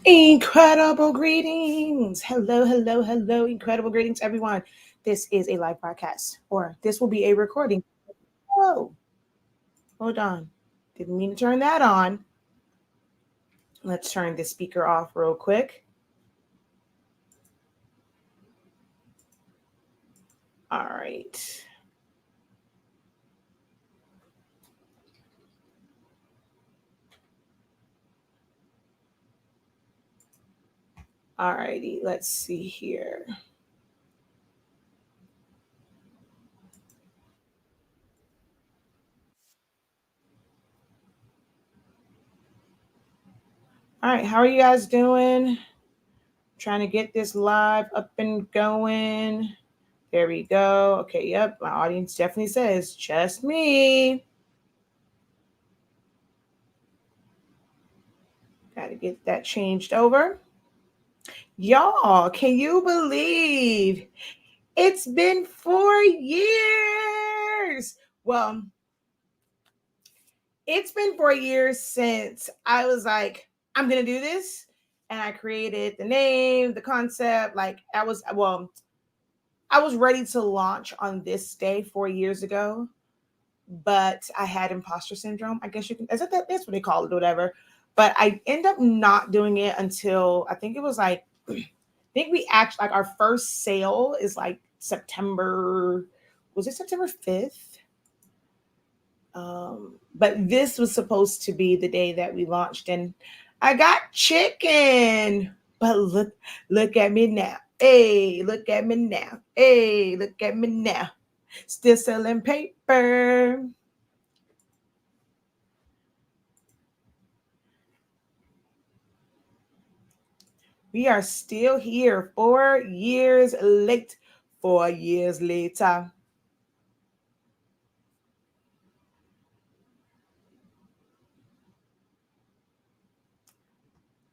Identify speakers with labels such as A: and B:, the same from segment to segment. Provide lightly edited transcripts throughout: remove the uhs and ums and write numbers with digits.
A: Incredible greetings. Hello, hello, hello. Incredible greetings, everyone. This is a live broadcast, or this will be a recording. Oh, hold on. Didn't mean to turn that on. Let's turn the speaker off real quick. All right. All righty. Let's see here. All right. How are you guys doing? Trying to get this live up and going. There we go. Okay. Yep. My audience definitely says just me. Got to get that changed over. Y'all, can you believe it's been 4 years? Well, it's been 4 years since I was like, I'm going to do this. And I created the name, the concept. I was ready to launch on this day 4 years ago, but I had imposter syndrome. I guess you can, that's what they call it, or whatever. But I end up not doing it until I think it was like, I think we actually, like, our first sale is like September, was it September 5th? But this was supposed to be the day that we launched, and I got chicken. But look at me now. Hey, look at me now. Hey, look at me now. Still selling paper. We are still here 4 years late. 4 years later.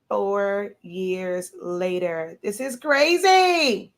A: 4 years later. This is crazy.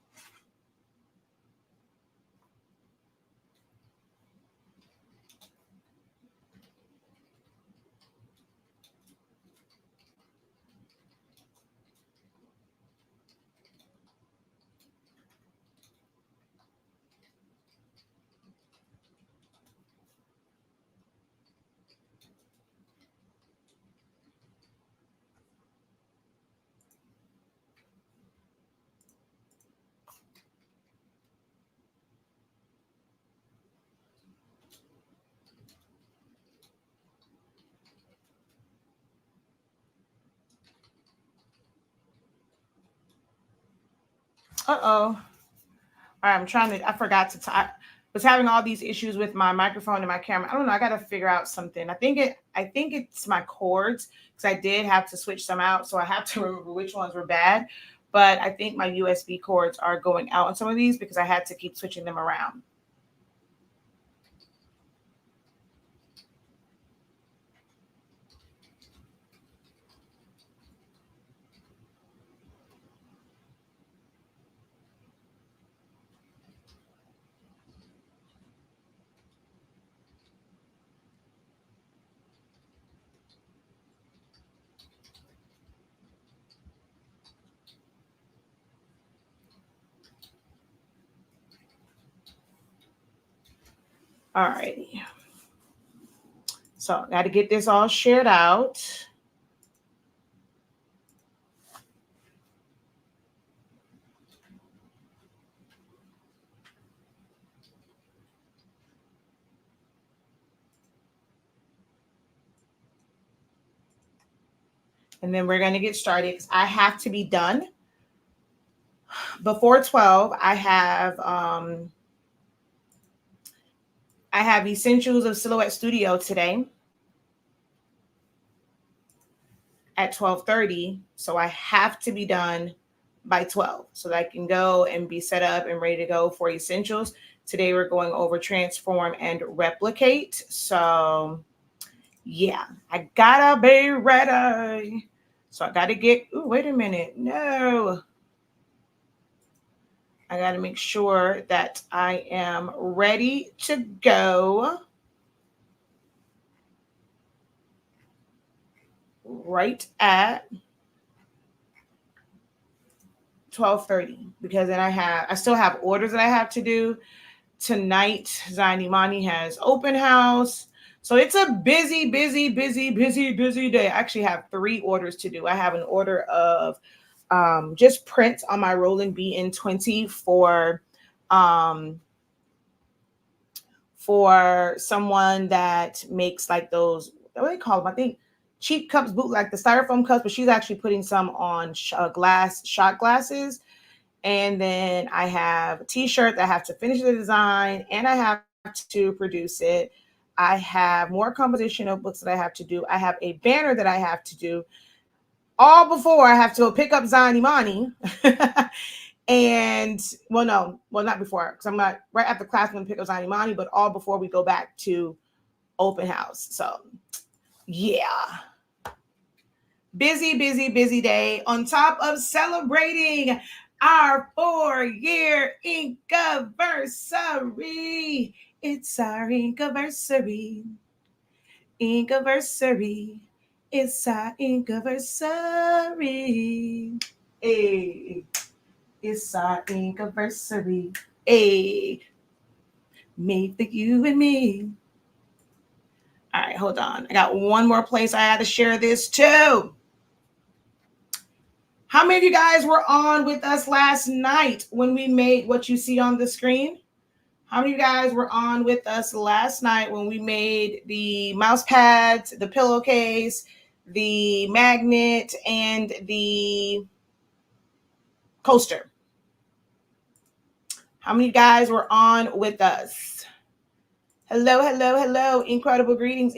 A: Uh-oh. All right, I forgot to I was having all these issues with my microphone and my camera. I don't know. I got to figure out something. I think it's my cords, because I did have to switch some out. So I have to remember which ones were bad. But I think my USB cords are going out on some of these because I had to keep switching them around. All righty. So got to get this all shared out. And then we're going to get started because I have to be done before 12. I have Essentials of Silhouette Studio today at 12:30. So I have to be done by 12 so that I can go and be set up and ready to go for Essentials. Today we're going over Transform and Replicate. So yeah, I gotta be ready. So I gotta get, wait a minute. No. I gotta make sure that I am ready to go. Right at 12:30 because then I still have orders that I have to do. Tonight, Zion Imani has open house. So it's a busy day. I actually have 3 orders to do. I have an order of just prints on my Roland BN20 for someone that makes like those, what do they call them? I think cheap cups, like the styrofoam cups, but she's actually putting some on shot glasses. And then I have a t-shirt that I have to finish the design and I have to produce it. I have more composition notebooks that I have to do. I have a banner that I have to do all before I have to go pick up Zion Imani. And not before, because I'm not right after class I'm going to pick up Zion Imani, but all before we go back to open house. So yeah. Busy day on top of celebrating our 4-year Inkiversary. It's our Inkiversary. Inkiversary. It's our Inkiversary. Hey. It's our Inkiversary. Hey. Made for you and me. All right, hold on. I got one more place I had to share this too. How many of you guys were on with us last night when we made what you see on the screen? How many of you guys were on with us last night when we made the mouse pads, the pillowcase, the magnet, and the coaster? How many of you guys were on with us? Hello. Incredible greetings.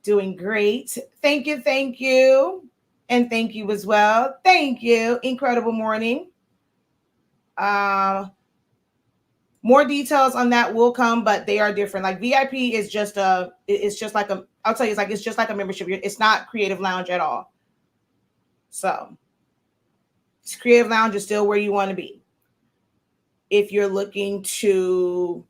A: Doing great. Thank you. And thank you as well. Thank you. Incredible morning. More details on that will come, but they are different. Like VIP is just like a membership. It's not Creative Lounge at all. So Creative Lounge is still where you want to be. If you're looking to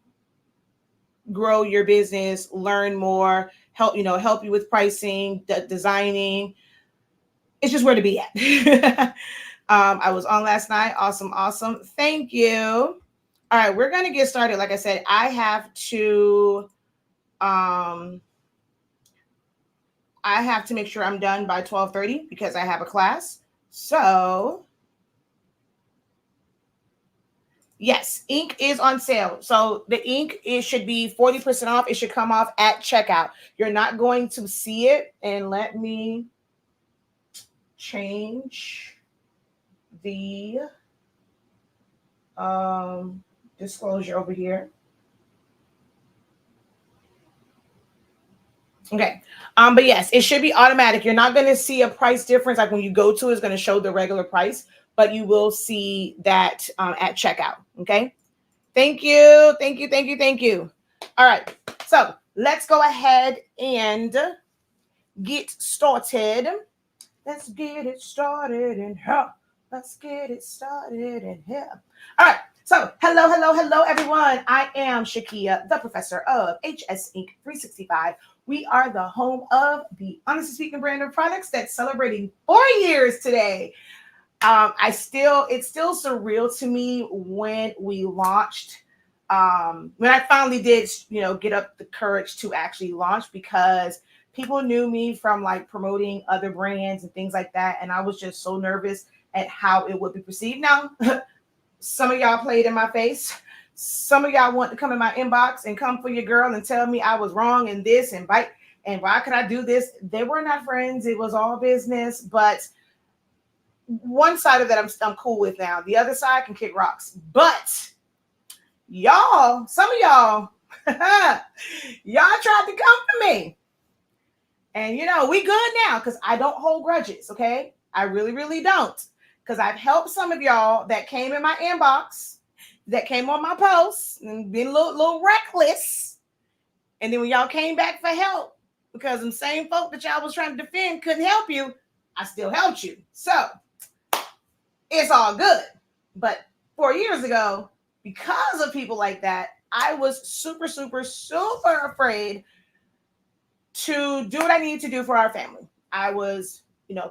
A: grow your business, learn more, help you with pricing, designing, it's just where to be at. I was on last night. Awesome. Thank you. All right, we're going to get started. Like I said, I have to make sure I'm done by 12:30 because I have a class. So yes, ink is on sale. So the ink, it should be 40% off. It should come off at checkout. You're not going to see it. And let me change the disclosure over here. Okay. But yes, it should be automatic. You're not going to see a price difference. Like when you go to, it's going to show the regular price, but you will see that at checkout. Okay. Thank you. All right. So let's go ahead and get started. Let's get it started in here. All right. So hello, everyone. I am Shakia, the professor of HS Ink 365. We are the home of the Honestly Speaking brand of products that's celebrating 4 years today. It's still surreal to me when we launched. When I finally did, get up the courage to actually launch, because people knew me from like promoting other brands and things like that. And I was just so nervous at how it would be perceived. Now, some of y'all played in my face. Some of y'all want to come in my inbox and come for your girl and tell me I was wrong in this and bite. And why could I do this? They were not friends. It was all business. But one side of that I'm cool with now. The other side can kick rocks. But y'all, some of y'all, y'all tried to come for me. And, we good now because I don't hold grudges, okay? I really don't. Because I've helped some of y'all that came in my inbox, that came on my posts and been a little reckless. And then when y'all came back for help, because them same folk that y'all was trying to defend couldn't help you, I still helped you. So it's all good. But 4 years ago, because of people like that, I was super afraid to do what I needed to do for our family. I was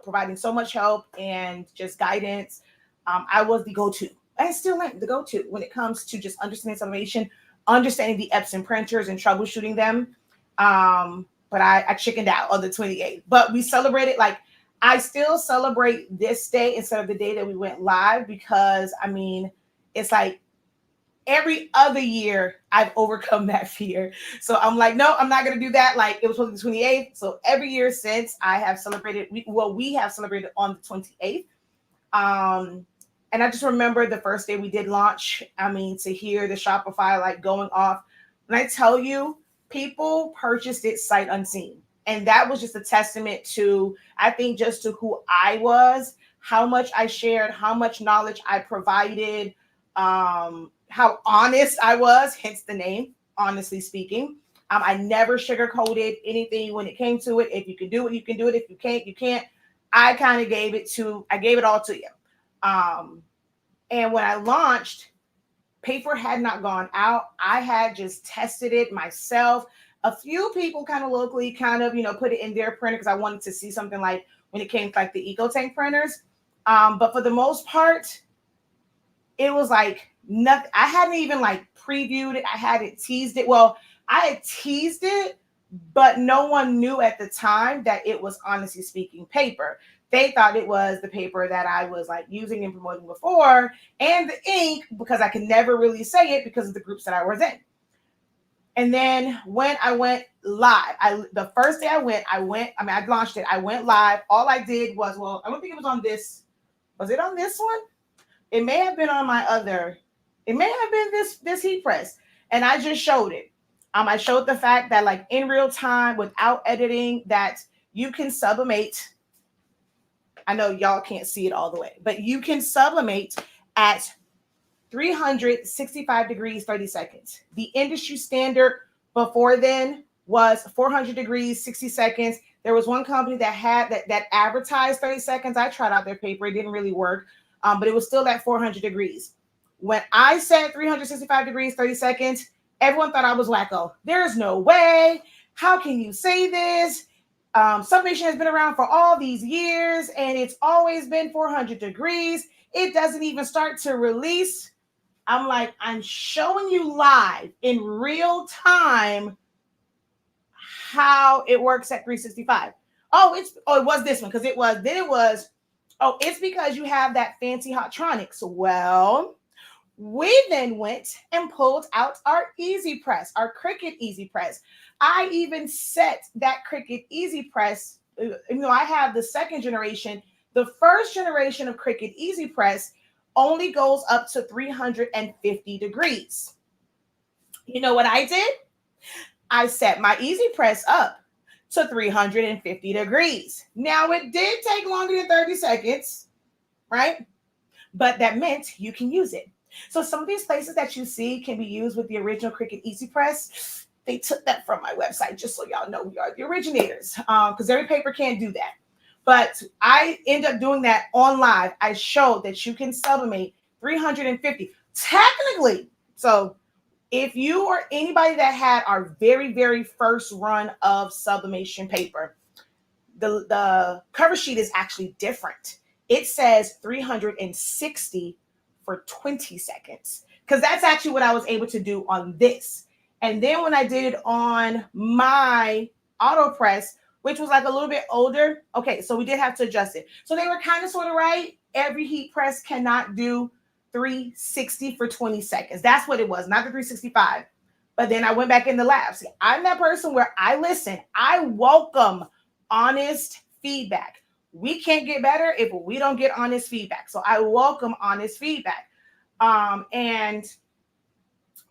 A: providing so much help and just guidance. I was the go-to. I still am the go-to when it comes to just understanding sublimation, understanding the Epson printers and troubleshooting them. But I chickened out on the 28th. But we celebrated, like, I still celebrate this day instead of the day that we went live, because I mean, it's like every other year I've overcome that fear. So I'm like, no, I'm not going to do that. Like, it was supposed to be the 28th. So every year since, I have celebrated, we have celebrated on the 28th. And I just remember the first day we did launch, I mean, to hear the Shopify like going off. When I tell you, people purchased it sight unseen. And that was just a testament to, I think, just to who I was, how much I shared, how much knowledge I provided, how honest I was, hence the name, honestly speaking. I never sugarcoated anything when it came to it. If you can do it, you can do it. If you can't, you can't. I kind of gave it all to you. And when I launched, paper had not gone out. I had just tested it myself. A few people kind of locally put it in their printer because I wanted to see something like when it came to like the EcoTank printers. But for the most part, it was like nothing. I hadn't even like previewed it. I hadn't teased it. Well, I had teased it, but no one knew at the time that it was, honestly speaking, paper. They thought it was the paper that I was like using and promoting before, and the ink, because I could never really say it because of the groups that I was in. And then when I went live, the first day I launched it. I went live. All I did was, well, I don't think it was on this. Was it on this one? It may have been on my other. It may have been this heat press. And I just showed it. I showed the fact that like in real time without editing that you can sublimate. I know y'all can't see it all the way, but you can sublimate at 365 degrees, 30 seconds. The industry standard before then was 400 degrees, 60 seconds. There was one company that had that advertised 30 seconds. I tried out their paper. It didn't really work, but it was still at 400 degrees. When I said 365 degrees, 30 seconds, everyone thought I was wacko. There's no way. How can you say this? Sublimation has been around for all these years and it's always been 400 degrees. It doesn't even start to release. I'm like, I'm showing you live in real time how it works at 365. It was this one because it's because you have that fancy Hottronics. Well, we then went and pulled out our Easy Press, our Cricut Easy Press. I even set that Cricut Easy Press. I have the second generation. The first generation of Cricut Easy Press only goes up to 350 degrees. You know what I did? I set my Easy Press up to 350 degrees. Now, it did take longer than 30 seconds, right? But that meant you can use it. So some of these places that you see can be used with the original Cricut Easy Press. They took that from my website, just so y'all know we are the originators, because every paper can't do that. But I end up doing that on live. I showed that you can sublimate 350 technically. So if you or anybody that had our very, very first run of sublimation paper, the cover sheet is actually different. It says 360 for 20 seconds, because that's actually what I was able to do on this. And then when I did it on my auto press, which was like a little bit older, okay, so we did have to adjust it. So they were kind of sort of right. Every heat press cannot do 360 for 20 seconds. That's what it was, not the 365. But then I went back in the lab. See, I'm that person where I listen. I welcome honest feedback. We can't get better if we don't get honest feedback. So I welcome honest feedback. And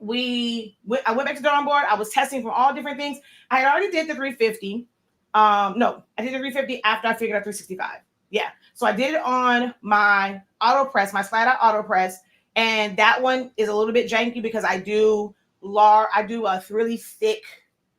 A: I went back to the drawing board. I was testing from all different things. I had already did the 350. No, I did the 350 after I figured out 365. Yeah. So I did it on my auto press, my slide out auto press. And that one is a little bit janky because I do a really thick,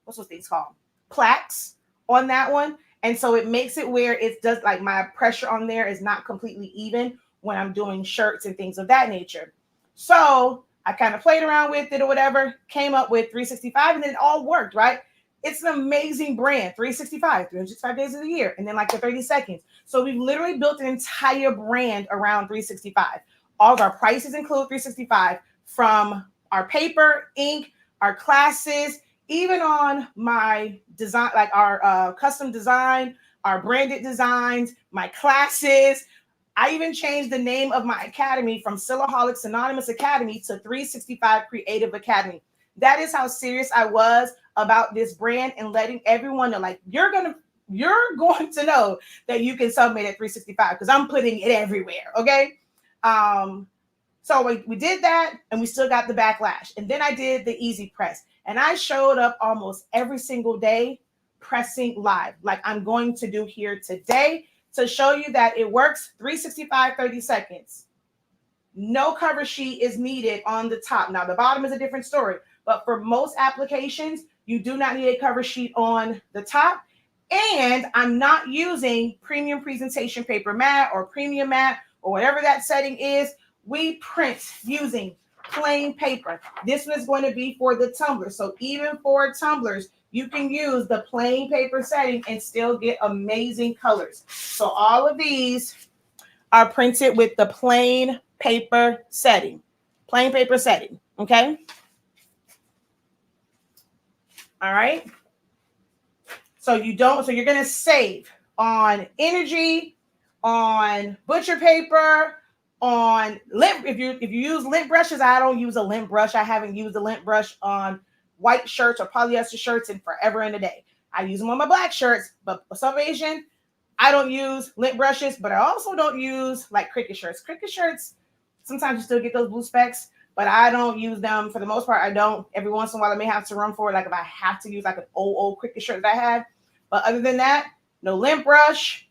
A: what's those things called? Plaques on that one. And so it makes it where it does, like, my pressure on there is not completely even when I'm doing shirts and things of that nature. So I kind of played around with it or whatever, came up with 365, and then it all worked, right? It's an amazing brand. 365 days of the year, and then like the 30 seconds. So we've literally built an entire brand around 365. All of our prices include 365, from our paper, ink, our classes, even on my design, like our custom design, our branded designs, my classes. I even changed the name of my academy from Silaholics Anonymous Academy to 365 Creative Academy. That is how serious I was about this brand and letting everyone know, like, you're going to know that you can submit at 365 because I'm putting it everywhere. Okay. So we did that, and we still got the backlash. And then I did the easy press, and I showed up almost every single day pressing live, like I'm going to do here today, to show you that it works. 365, 30 seconds. No cover sheet is needed on the top. Now, the bottom is a different story, but for most applications, you do not need a cover sheet on the top. And I'm not using premium presentation paper matte or premium matte or whatever that setting is. We print using plain paper. This one is going to be for the tumbler. So even for tumblers, you can use the plain paper setting and still get amazing colors. So all of these are printed with the plain paper setting. Plain paper setting, okay? All right. So you're going to save on energy, on butcher paper, on lint. If you use lint brushes, I don't use a lint brush. I haven't used a lint brush on white shirts or polyester shirts in forever and a day. I use them on my black shirts, but for some reason, I don't use lint brushes, but I also don't use like Cricut shirts. Cricut shirts, sometimes you still get those blue specks, but I don't use them for the most part. I don't. Every once in a while, I may have to run for it, like if I have to use like an old Cricut shirt that I had. But other than that, no lint brush.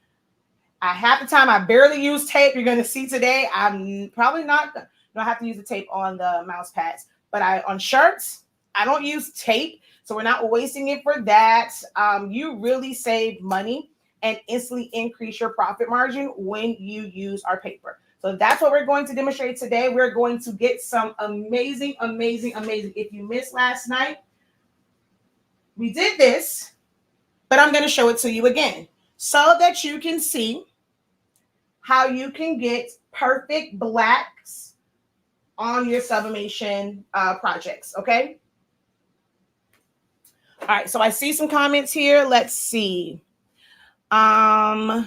A: Half the time I barely use tape. You're going to see today, I'm probably not going to have to use the tape on the mouse pads. But on shirts, I don't use tape. So we're not wasting it for that. You really save money and instantly increase your profit margin when you use our paper. So that's what we're going to demonstrate today. We're going to get some amazing. If you missed last night, we did this, but I'm going to show it to you again so that you can see how you can get perfect blacks on your sublimation projects, okay? All right, so I see some comments here. Let's see. So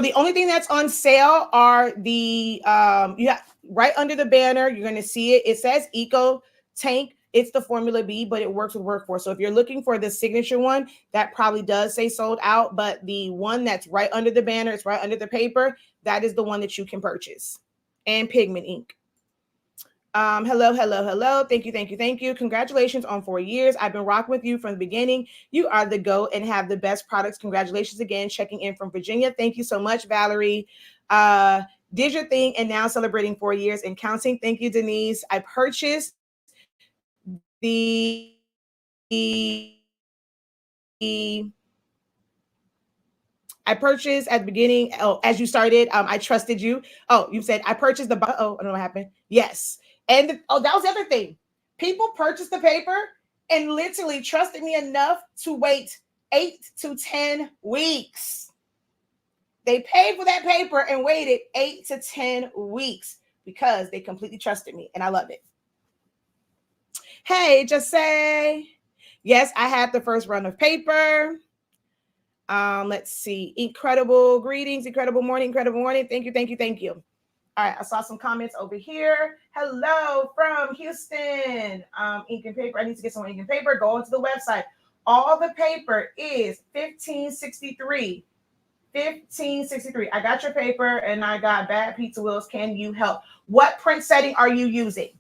A: the only thing that's on sale are the right under the banner, you're going to see it. It says Eco Tank. It's the Formula B, but it works with Workforce. So if you're looking for the signature one, that probably does say sold out. But the one that's right under the banner, it's right under the paper, that is the one that you can purchase. And pigment ink. Hello. Thank you. Congratulations on 4 years. I've been rocking with you from the beginning. You are the GOAT and have the best products. Congratulations again. Checking in from Virginia. Thank you so much, Valerie. Did your thing and now celebrating 4 years and counting. Thank you, Denise. I purchased the at the beginning. Oh, as you started, I trusted you. Oh, you said I purchased the. Oh, I don't know what happened. Yes. And that was the other thing. People purchased the paper and literally trusted me enough to wait 8 to 10 weeks. They paid for that paper and waited 8 to 10 weeks because they completely trusted me, and I loved it. Hey, just say, yes, I had the first run of paper. Let's see. Incredible greetings. Incredible morning. Thank you. All right, I saw some comments over here. Hello from Houston. Ink and paper. I need to get some ink and paper. Go onto the website. All the paper is $15.63. $15.63. I got your paper and I got bad pizza wheels. Can you help? What print setting are you using?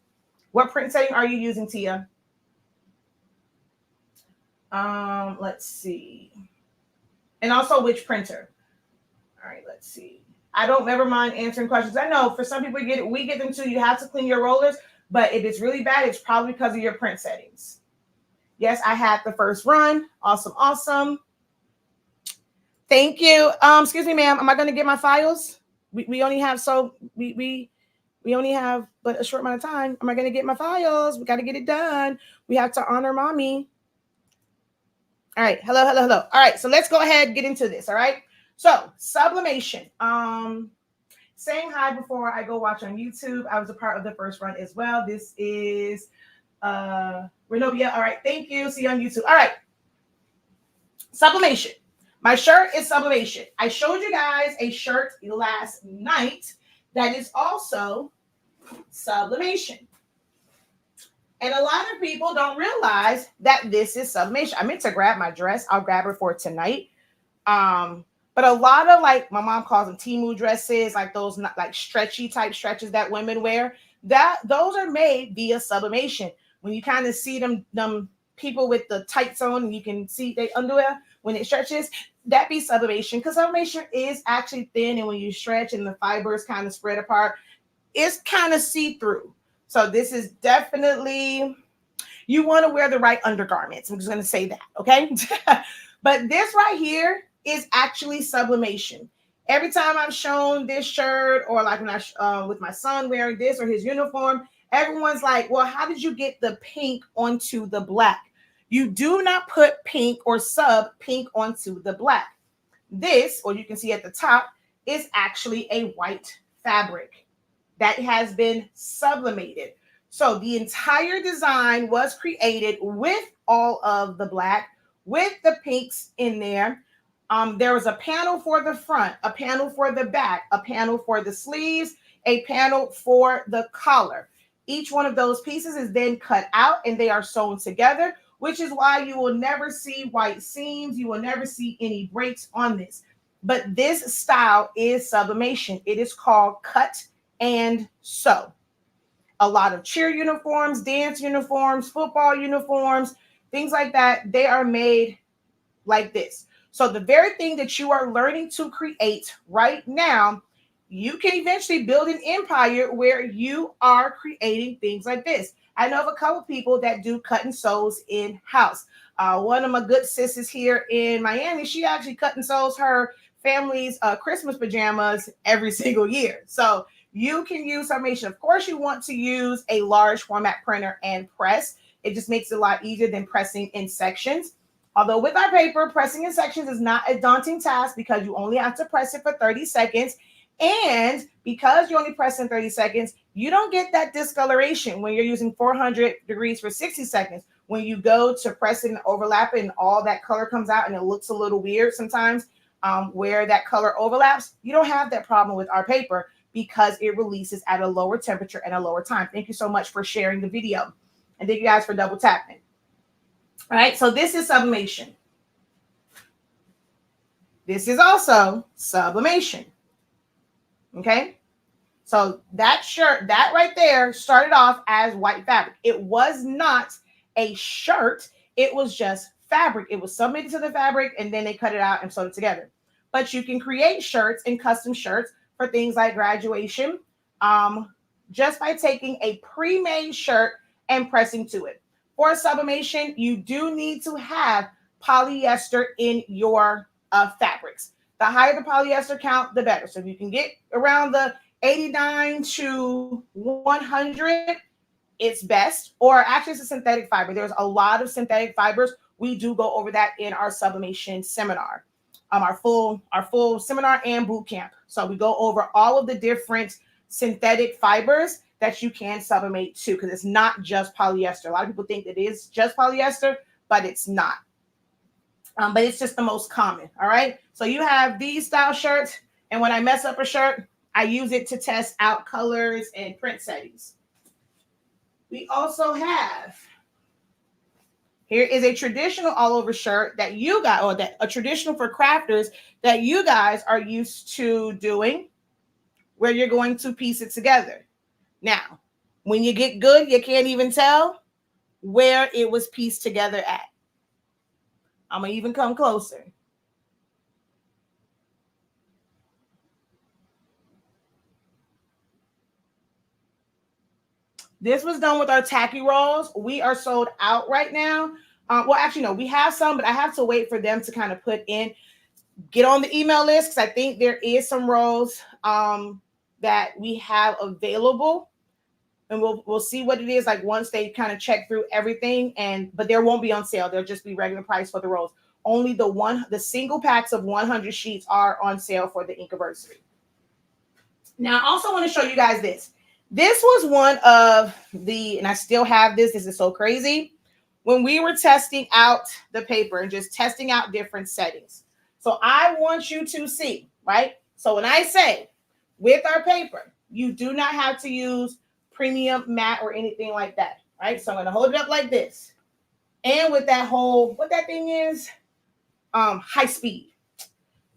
A: Tia? Let's see. And also which printer? All right, let's see. I don't ever mind answering questions. I know for some people we get them too. You have to clean your rollers, but if it's really bad, it's probably because of your print settings. Yes, I had the first run. Awesome. Thank you. Excuse me, ma'am. Am I going to get my files? We only have we We only have but a short amount of time. Am I going to get my files? We got to get it done. We have to honor mommy. All right. Hello, hello, hello. All right. So let's go ahead and get into this. All right. So sublimation. Saying hi before I go watch on YouTube. I was a part of the first run as well. This is Renovia. All right. Thank you. See you on YouTube. All right. Sublimation. My shirt is sublimation. I showed you guys a shirt last night that is also sublimation. And a lot of people don't realize that this is sublimation. I meant to grab my dress. I'll grab her for tonight. But a lot of, like, my mom calls them Temu dresses, like those like stretchy type stretches that women wear, that those are made via sublimation. When you kind of see them people with the tights on and you can see their underwear when it stretches, that be sublimation, because sublimation is actually thin, and when you stretch and the fibers kind of spread apart, it's kind of see-through. So this is definitely, you want to wear the right undergarments. I'm just going to say that, okay? But this right here is actually sublimation. Every time I've shown this shirt, or like when I with my son wearing this or his uniform, everyone's like, well, how did you get the pink onto the black? You do not put pink or sub pink onto the black. This, or you can see at the top, is actually a white fabric that has been sublimated. So the entire design was created with all of the black, with the pinks in there. There was a panel for the front, a panel for the back, a panel for the sleeves, a panel for the collar. Each one of those pieces is then cut out and they are sewn together, which is why you will never see white seams. You will never see any breaks on this. But this style is sublimation. It is called cut and sew. A lot of cheer uniforms, dance uniforms, football uniforms, things like that, they are made like this. So the very thing that you are learning to create right now, you can eventually build an empire where you are creating things like this. I know of a couple people that do cut and sews in-house. One of my good sisters here in Miami, she actually cut and sews her family's Christmas pajamas every single year. So you can use sublimation. Of course, you want to use a large format printer and press. It just makes it a lot easier than pressing in sections. Although with our paper, pressing in sections is not a daunting task because you only have to press it for 30 seconds. And because you only press in 30 seconds, you don't get that discoloration when you're using 400 degrees for 60 seconds. When you go to press it and overlap it and all that color comes out and it looks a little weird sometimes where that color overlaps, you don't have that problem with our paper because it releases at a lower temperature and a lower time. Thank you so much for sharing the video. And thank you guys for double tapping. All right, so this is sublimation. This is also sublimation. Okay, so that shirt, that right there started off as white fabric. It was not a shirt. It was just fabric. It was submitted to the fabric and then they cut it out and sewed it together. But you can create shirts and custom shirts for things like graduation just by taking a pre-made shirt and pressing to it. For sublimation, you do need to have polyester in your fabrics. The higher the polyester count, the better. So if you can get around the 89 to 100, it's best. Or actually, it's a synthetic fiber. There's a lot of synthetic fibers. We do go over that in our sublimation seminar, our full seminar and boot camp. So we go over all of the different synthetic fibers that you can sublimate to, because it's not just polyester. A lot of people think it is just polyester, but it's not. But it's just the most common. All right. So you have these style shirts. And when I mess up a shirt, I use it to test out colors and print settings. We also have, here is a traditional all over shirt that you got, or that a traditional for crafters that you guys are used to doing, where you're going to piece it together. Now, when you get good, you can't even tell where it was pieced together at. I'm going to even come closer. This was done with our tacky rolls. We are sold out right now. Well, actually, no, we have some, but I have to wait for them to kind of put in. Get on the email list because I think there is some rolls that we have available, and we'll see what it is like once they kind of check through everything. And but there won't be on sale. They'll just be regular price for the rolls. Only the single packs of 100 sheets are on sale for the Inkiversary. Now, I also want to show you guys this. This was one of the, and I still have this. This is so crazy. When we were testing out the paper and just testing out different settings. So I want you to see, right? So when I say with our paper, you do not have to use premium matte or anything like that, right? So I'm going to hold it up like this. And with that whole, what that thing is, high speed.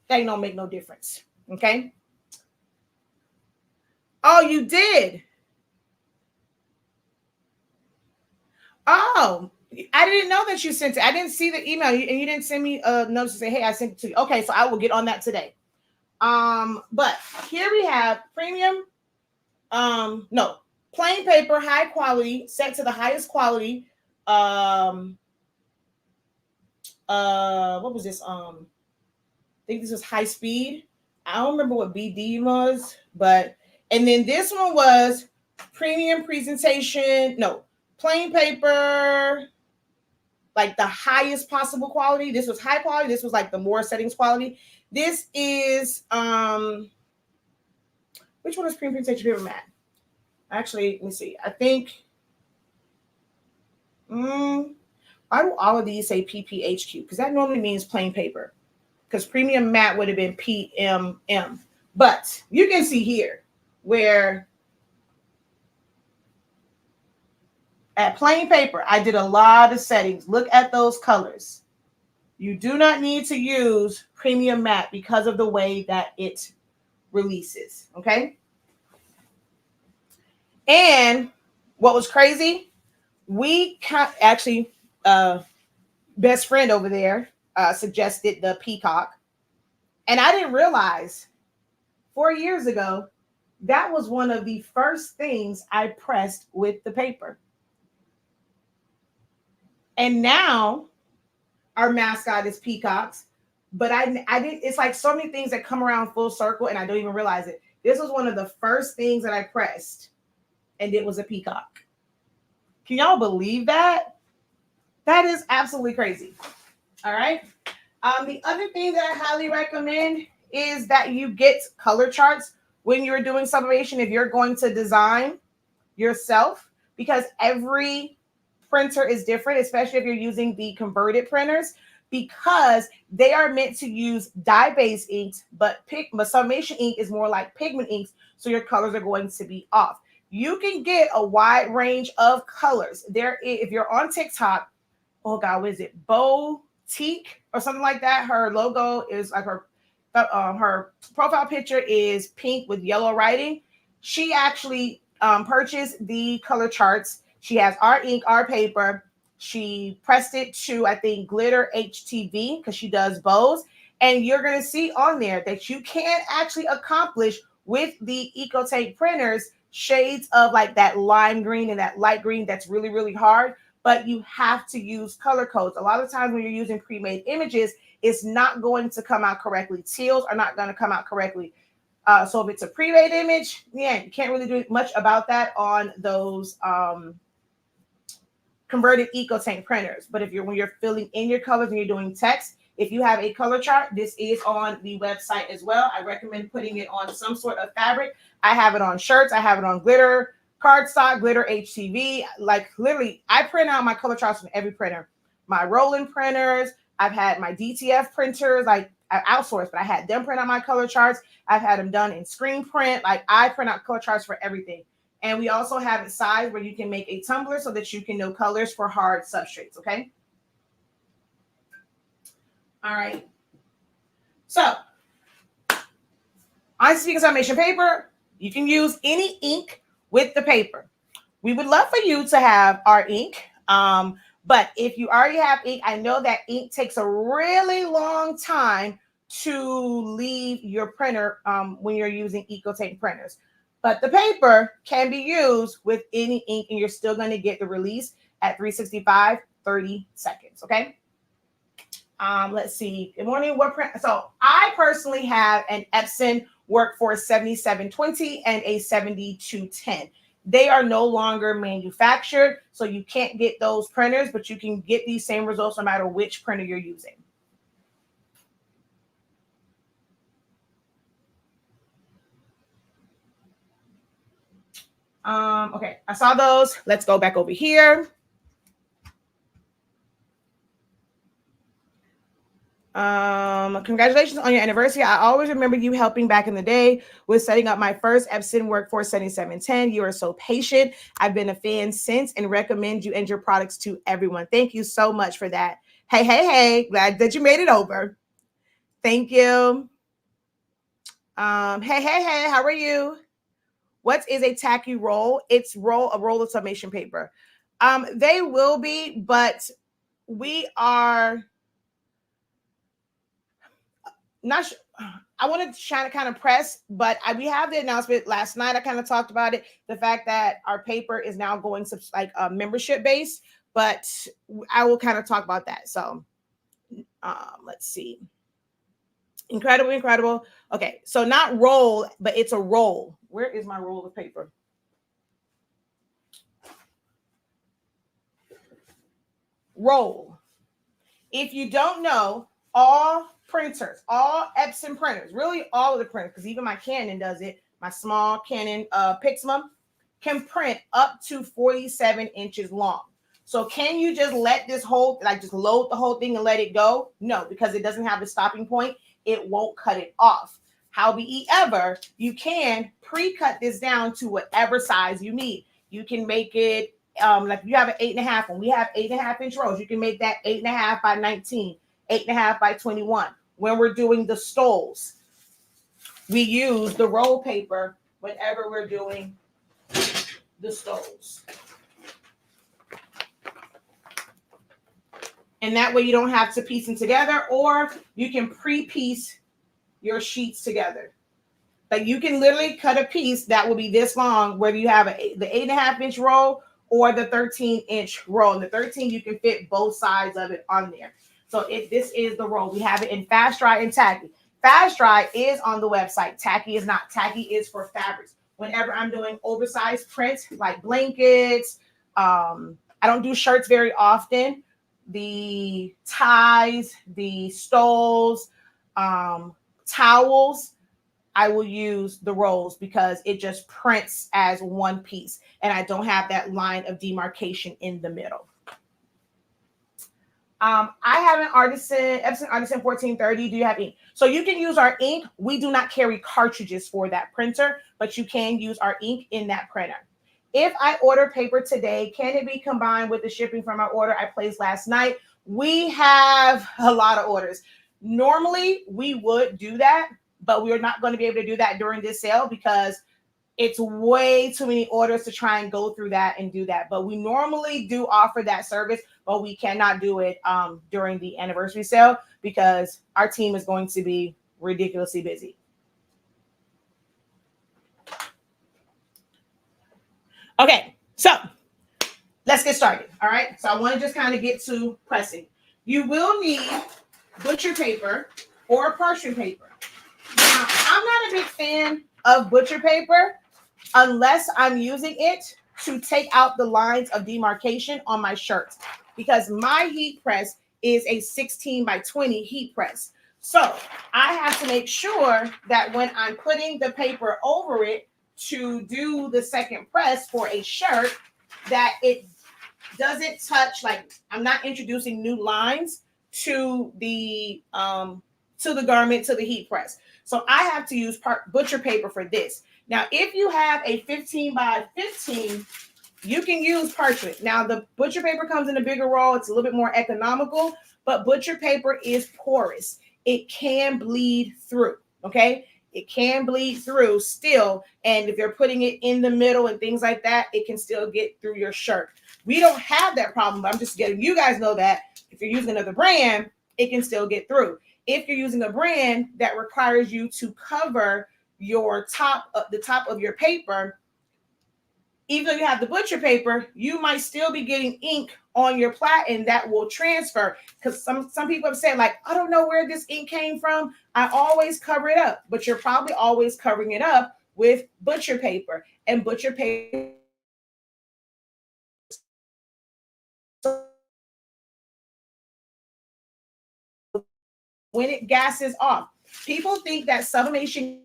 A: That ain't don't make no difference, okay? Oh, you did? Oh, I didn't know that you sent it. I didn't see the email, and you didn't send me a notice to say, hey, I sent it to you. Okay, so I will get on that today. But here we have premium, no, plain paper, high quality, set to the highest quality. What was this? I think this was high speed. I don't remember what BD was, but and then this one was premium presentation. No, plain paper, like the highest possible quality. This was high quality. This was like the more settings quality. This is which one is premium presentation paper matte? Actually, let me see. I think why do all of these say PPHQ? Because that normally means plain paper. Because premium matte would have been PMM. But you can see here where at plain paper, I did a lot of settings. Look at those colors. You do not need to use premium matte because of the way that it releases, okay? And what was crazy, we actually, best friend over there suggested the peacock. And I didn't realize 4 years ago, that was one of the first things I pressed with the paper. And now our mascot is peacocks. But I did, it's like so many things that come around full circle and I don't even realize it. This was one of the first things that I pressed, and it was a peacock. Can y'all believe that? That is absolutely crazy. All right. The other thing that I highly recommend is that you get color charts when you're doing sublimation if you're going to design yourself, because every printer is different, especially if you're using the converted printers, because they are meant to use dye-based inks, but sublimation ink is more like pigment inks, so your colors are going to be off. You can get a wide range of colors. If you're on TikTok, oh God, what is it? Boutique or something like that. Her logo is like her profile picture is pink with yellow writing. She actually purchased the color charts. She has our ink, our paper. She pressed it to, I think, glitter HTV because she does bows. And you're going to see on there that you can actually accomplish with the EcoTape printers shades of like that lime green and that light green that's really, really hard. But you have to use color codes. A lot of times when you're using pre-made images, it's not going to come out correctly. Teals are not going to come out correctly. So if it's a pre-made image, yeah, you can't really do much about that on those converted EcoTape printers. But when you're filling in your colors and you're doing text, if you have a color chart, this is on the website as well. I recommend putting it on some sort of fabric. I have it on shirts. I have it on glitter cardstock, glitter HTV. Like literally, I print out my color charts from every printer. My rolling printers. I've had my DTF printers. Like I outsourced, but I had them print out my color charts. I've had them done in screen print. Like I print out color charts for everything. And we also have it sized where you can make a tumbler so that you can know colors for hard substrates, okay? All right. So, on speaking sublimation paper, you can use any ink with the paper. We would love for you to have our ink. But if you already have ink, I know that ink takes a really long time to leave your printer when you're using EcoTape printers. But the paper can be used with any ink, and you're still going to get the release at 365, 30 seconds, okay? Let's see. Good morning. What print? So I personally have an Epson Workforce 7720 and a 7210. They are no longer manufactured, so you can't get those printers, but you can get these same results no matter which printer you're using. Okay, I saw those. Let's go back over here. Congratulations on your anniversary. I always remember you helping back in the day with setting up my first Epson Workforce 7710. You are so patient. I've been a fan since and recommend you and your products to everyone. Thank you so much for that. Hey, glad that you made it over. Thank you. Hey, how are you? What is a tacky roll? It's a roll of sublimation paper. They will be, but we are not sure. I wanted to try to kind of press, but we have the announcement last night. I kind of talked about it, the fact that our paper is now going like membership based, but I will kind of talk about that. So let's see. Incredible. Okay, so not roll, but it's a roll. Where is my roll of paper? Roll. If you don't know, all printers, all Epson printers, really all of the printers, because even my Canon does it, my small Canon Pixma can print up to 47 inches long. So can you just let this whole, like just load the whole thing and let it go? No, because it doesn't have the stopping point. It won't cut it off. However, you can pre-cut this down to whatever size you need. You can make it like you have an 8.5 one. We have 8.5 inch rolls. You can make that 8.5 by 19, 8.5 by 21. When we're doing the stoles, we use the roll paper whenever we're doing the stoles. And that way you don't have to piece them together, or you can pre-piece your sheets together. But you can literally cut a piece that will be this long, whether you have the 8.5 inch roll or the 13-inch roll. And the 13, you can fit both sides of it on there. So this is the roll. We have it in fast dry and tacky. Fast dry is on the website. Tacky is not. Tacky is for fabrics. Whenever I'm doing oversized prints like blankets, I don't do shirts very often. The ties, the stoles, towels, I will use the rolls because it just prints as one piece and I don't have that line of demarcation in the middle. I have an Epson Artisan 1430. Do you have ink? So you can use our ink. We do not carry cartridges for that printer, but you can use our ink in that printer. If I order paper today, can it be combined with the shipping from our order I placed last night? We have a lot of orders. Normally, we would do that, but we're not going to be able to do that during this sale because it's way too many orders to try and go through that and do that. But we normally do offer that service, but we cannot do it during the anniversary sale because our team is going to be ridiculously busy. Okay, so let's get started. All right, so I want to just kind of get to pressing. You will need butcher paper or parchment paper. Now, I'm not a big fan of butcher paper unless I'm using it to take out the lines of demarcation on my shirts because my heat press is a 16 by 20 heat press. So I have to make sure that when I'm putting the paper over it to do the second press for a shirt, that it doesn't touch, like I'm not introducing new lines to the garment, to the heat press. So I have to use butcher paper for this. Now, if you have a 15 by 15, you can use parchment. Now, the butcher paper comes in a bigger roll. It's a little bit more economical, but butcher paper is porous. It can bleed through, okay? It can bleed through still. And if you're putting it in the middle and things like that, it can still get through your shirt. We don't have that problem, but I'm just getting you guys know that if you're using another brand, it can still get through. If you're using a brand that requires you to cover your top, the top of your paper, even though you have the butcher paper, you might still be getting ink on your platen that will transfer. Because some people have said, like, I don't know where this ink came from. I always cover it up. But you're probably always covering it up with butcher paper. And butcher paper, when it gases off, people think that sublimation.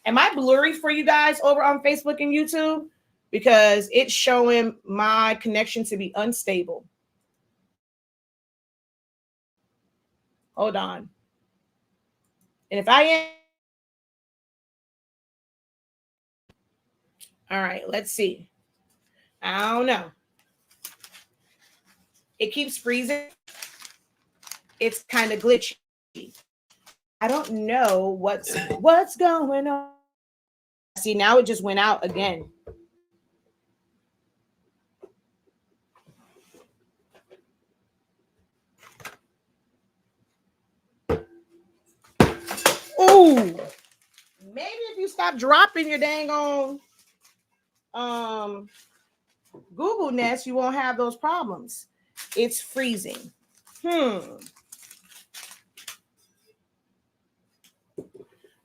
A: Am I blurry for you guys over on Facebook and YouTube? Because it's showing my connection to be unstable. Hold on. And if I am, all right, let's see. I don't know. It keeps freezing. It's kind of glitchy. I don't know what's going on. See, now it just went out again. Ooh. Maybe if you stop dropping your dang on Google Nest, you won't have those problems. It's freezing.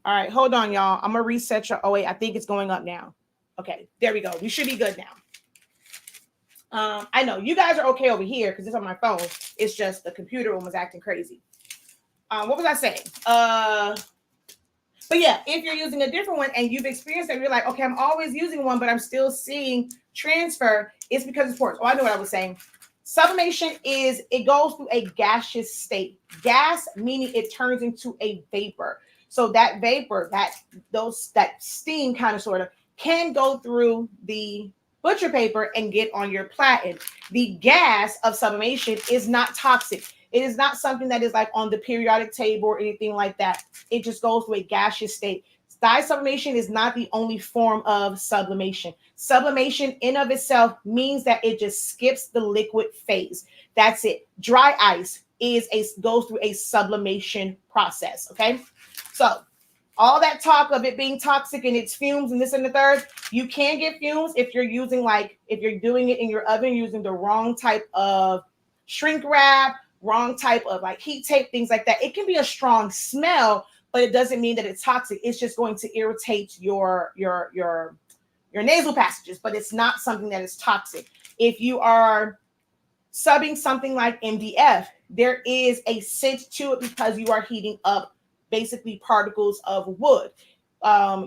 A: All right, hold on, y'all. I'm gonna reset your. Oh wait, I think it's going up now. Okay, there we go. We should be good now. I know you guys are okay over here because it's on my phone. It's just the computer one was acting crazy. What was I saying? But yeah, if you're using a different one and you've experienced that, you're like, okay, I'm always using one, but I'm still seeing transfer. It's because it's porous. Oh, I know what I was saying. Sublimation is, it goes through a gaseous state. Gas meaning it turns into a vapor. So that vapor, that steam kind of sort of can go through the butcher paper and get on your platen. The gas of sublimation is not toxic. It is not something that is like on the periodic table or anything like that. It just goes through a gaseous state. Dye sublimation is not the only form of sublimation. Sublimation in of itself means that it just skips the liquid phase. That's it. Dry ice goes through a sublimation process. Okay. So all that talk of it being toxic and its fumes and this and the third, you can get fumes if you're using, like, if you're doing it in your oven using the wrong type of shrink wrap, wrong type of like heat tape, things like that. It can be a strong smell, but it doesn't mean that it's toxic. It's just going to irritate your nasal passages, but it's not something that is toxic. If you are subbing something like MDF, there is a scent to it because you are heating up basically particles of wood.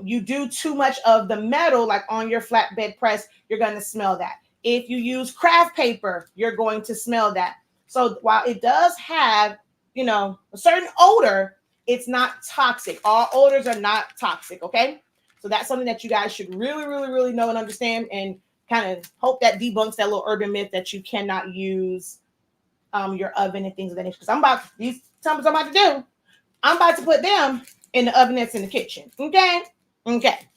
A: You do too much of the metal, like on your flatbed press, you're going to smell that. If you use craft paper, you're going to smell that. So while it does have, a certain odor, it's not toxic. All odors are not toxic, okay? So that's something that you guys should really, really, really know and understand, and kind of hope that debunks that little urban myth that you cannot use your oven and things of that nature. Because these tumblers I'm about to do, I'm about to put them in the oven that's in the kitchen, okay? Okay.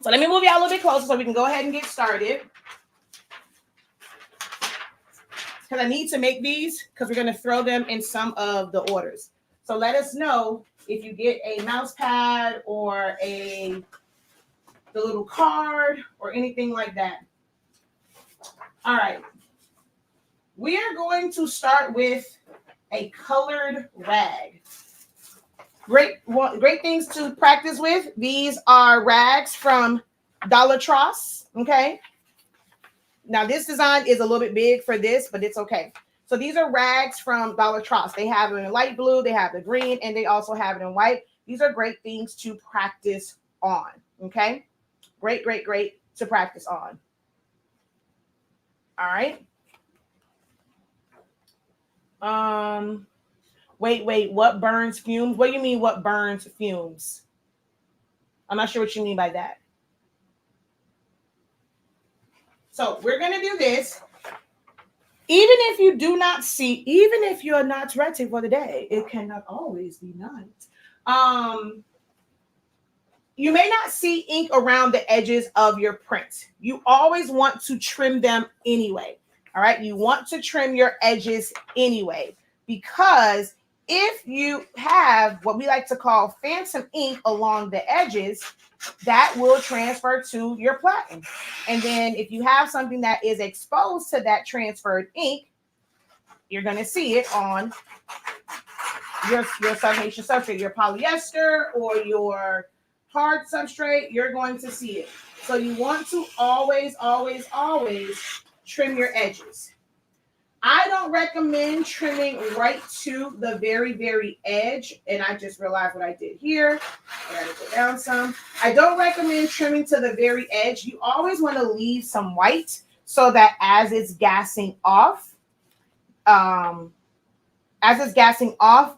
A: So let me move y'all a little bit closer so we can go ahead and get started. Because I need to make these because we're going to throw them in some of the orders. So let us know if you get a mouse pad or the little card or anything like that. All right. We are going to start with a colored rag. Great things to practice with. These are rags from Dollar Trust, okay? Now, this design is a little bit big for this, but it's okay. So these are rags from Dollar Trust. They have it in light blue, they have the green, and they also have it in white. These are great things to practice on, okay? Great to practice on. All right. Wait, what burns fumes? What do you mean what burns fumes? I'm not sure what you mean by that. So we're going to do this. Even if you do not see, even if you're not ready for the day, it cannot always be night. You may not see ink around the edges of your print. You always want to trim them anyway. All right. You want to trim your edges anyway, because if you have what we like to call phantom ink along the edges, that will transfer to your platen. And then if you have something that is exposed to that transferred ink, you're going to see it on your sublimation substrate, your polyester or your hard substrate, you're going to see it. So you want to always, always, always trim your edges. I don't recommend trimming right to the very, very edge. And I just realized what I did here. I gotta go down some. I don't recommend trimming to the very edge. You always want to leave some white so that as it's gassing off,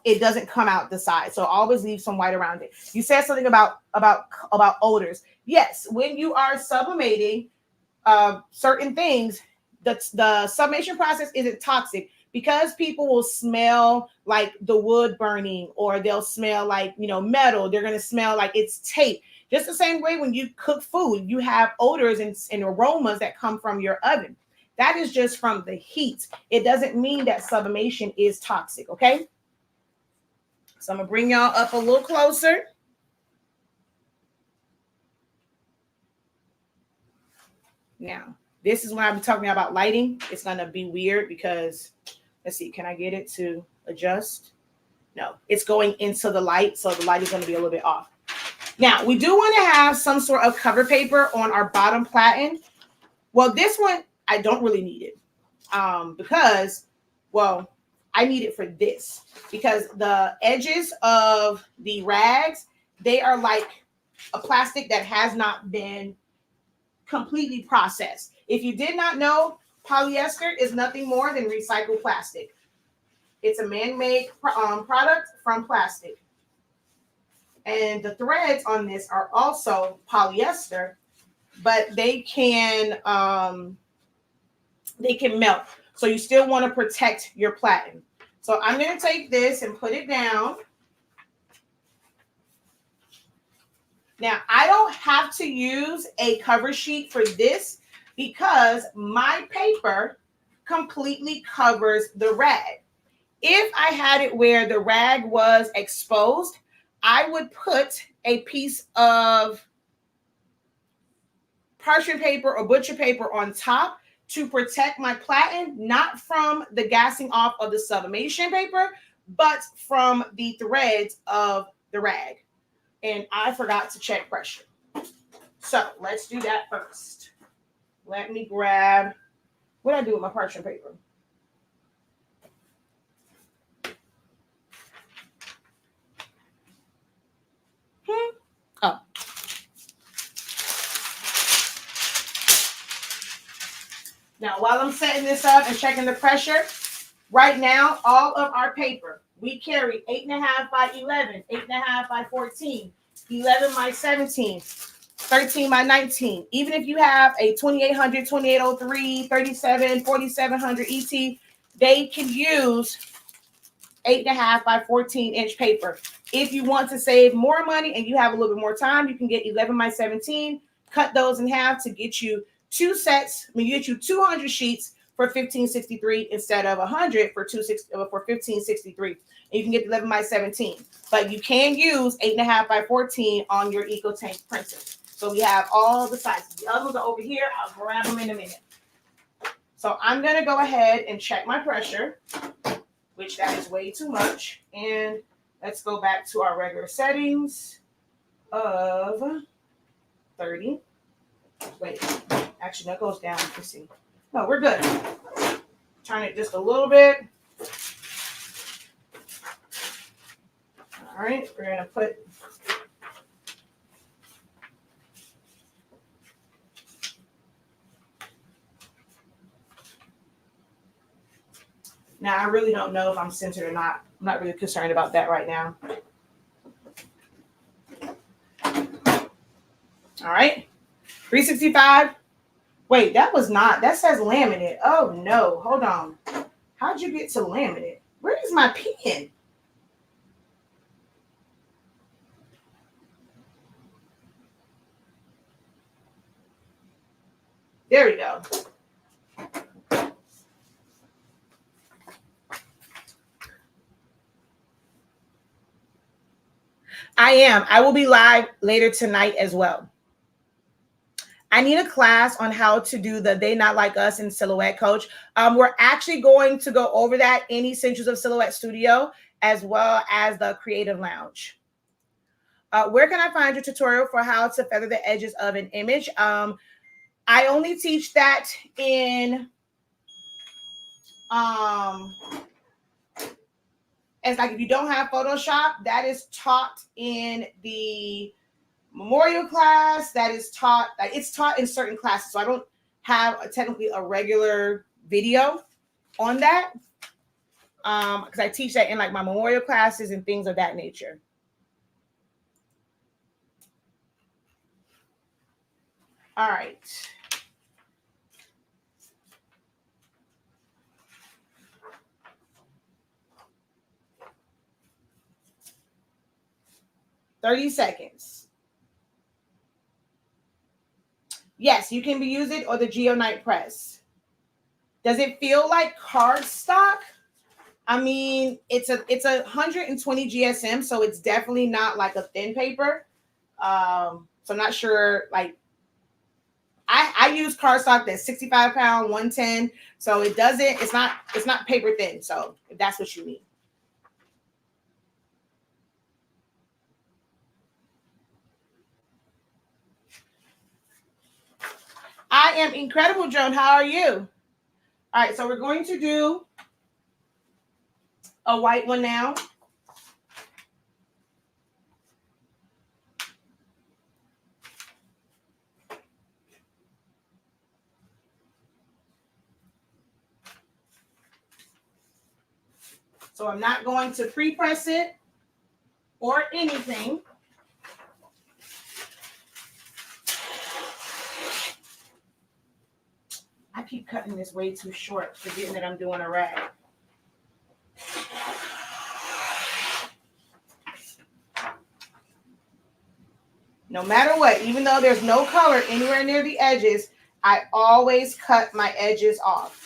A: it doesn't come out the side. So always leave some white around it. You said something about odors. Yes, when you are sublimating certain things, the sublimation process isn't toxic because people will smell like the wood burning, or they'll smell like, metal. They're going to smell like it's tape. Just the same way when you cook food, you have odors and aromas that come from your oven. That is just from the heat. It doesn't mean that sublimation is toxic, okay? So I'm going to bring y'all up a little closer. Now, this is when I'm talking about lighting. It's going to be weird because, let's see, can I get it to adjust? No, it's going into the light, so the light is going to be a little bit off. Now, we do want to have some sort of cover paper on our bottom platen. Well, this one, I don't really need it because, well, I need it for this because the edges of the rags, they are like a plastic that has not been completely processed. If you did not know, polyester is nothing more than recycled plastic. It's a man-made product from plastic. And the threads on this are also polyester, but they can melt. So you still want to protect your platen. So I'm going to take this and put it down. Now, I don't have to use a cover sheet for this because my paper completely covers the rag. If I had it where the rag was exposed, I would put a piece of parchment paper or butcher paper on top to protect my platen, not from the gassing off of the sublimation paper, but from the threads of the rag. And I forgot to check pressure. So let's do that first. Let me grab, what did I do with my parchment paper? Oh. Now, while I'm setting this up and checking the pressure, right now, all of our paper, we carry 8.5 by 11, 8.5 by 14, 11 by 17, 13 by 19. Even if you have a 2800, 2803, 37, 4700 ET, they can use 8.5 by 14-inch paper. If you want to save more money and you have a little bit more time, you can get 11 by 17, cut those in half to get you two sets. I mean, you get you 200 sheets for $15.63 instead of 100 for $15.63. And you can get 11 by 17. But you can use 8.5 by 14 on your EcoTank printer. So we have all the sizes. The others are over here. I'll grab them in a minute. So I'm going to go ahead and check my pressure, which that is way too much. And let's go back to our regular settings of 30. Wait, actually that goes down. Let's see. No, we're good. Turn it just a little bit. All right, we're going to put now, I really don't know if I'm centered or not. I'm not really concerned about that right now. All right. 365. Wait, that says laminate. Oh, no. Hold on. How'd you get to laminate? Where is my pen? There we go. I am. I will be live later tonight as well. I need a class on how to do the They Not Like Us in Silhouette Coach. We're actually going to go over that in Essentials of Silhouette Studio, as well as the Creative Lounge. Where can I find your tutorial for how to feather the edges of an image? I only teach that in, it's like if you don't have Photoshop, that is taught in the memorial class. That is taught, like it's taught in certain classes. So I don't have technically a regular video on that because I teach that in like my memorial classes and things of that nature. All right. $30 seconds. Yes, you can use it or the Geonite press. Does it feel like cardstock? I mean, it's a 120 GSM, so it's definitely not like a thin paper. So I'm not sure. Like, I use cardstock that's 65 pound, 110. So it doesn't. It's not paper thin. So if that's what you need. I am incredible, Joan. How are you? All right, so we're going to do a white one now. So I'm not going to pre-press it or anything. I keep cutting this way too short, forgetting that I'm doing a rag. No matter what, even though there's no color anywhere near the edges, I always cut my edges off.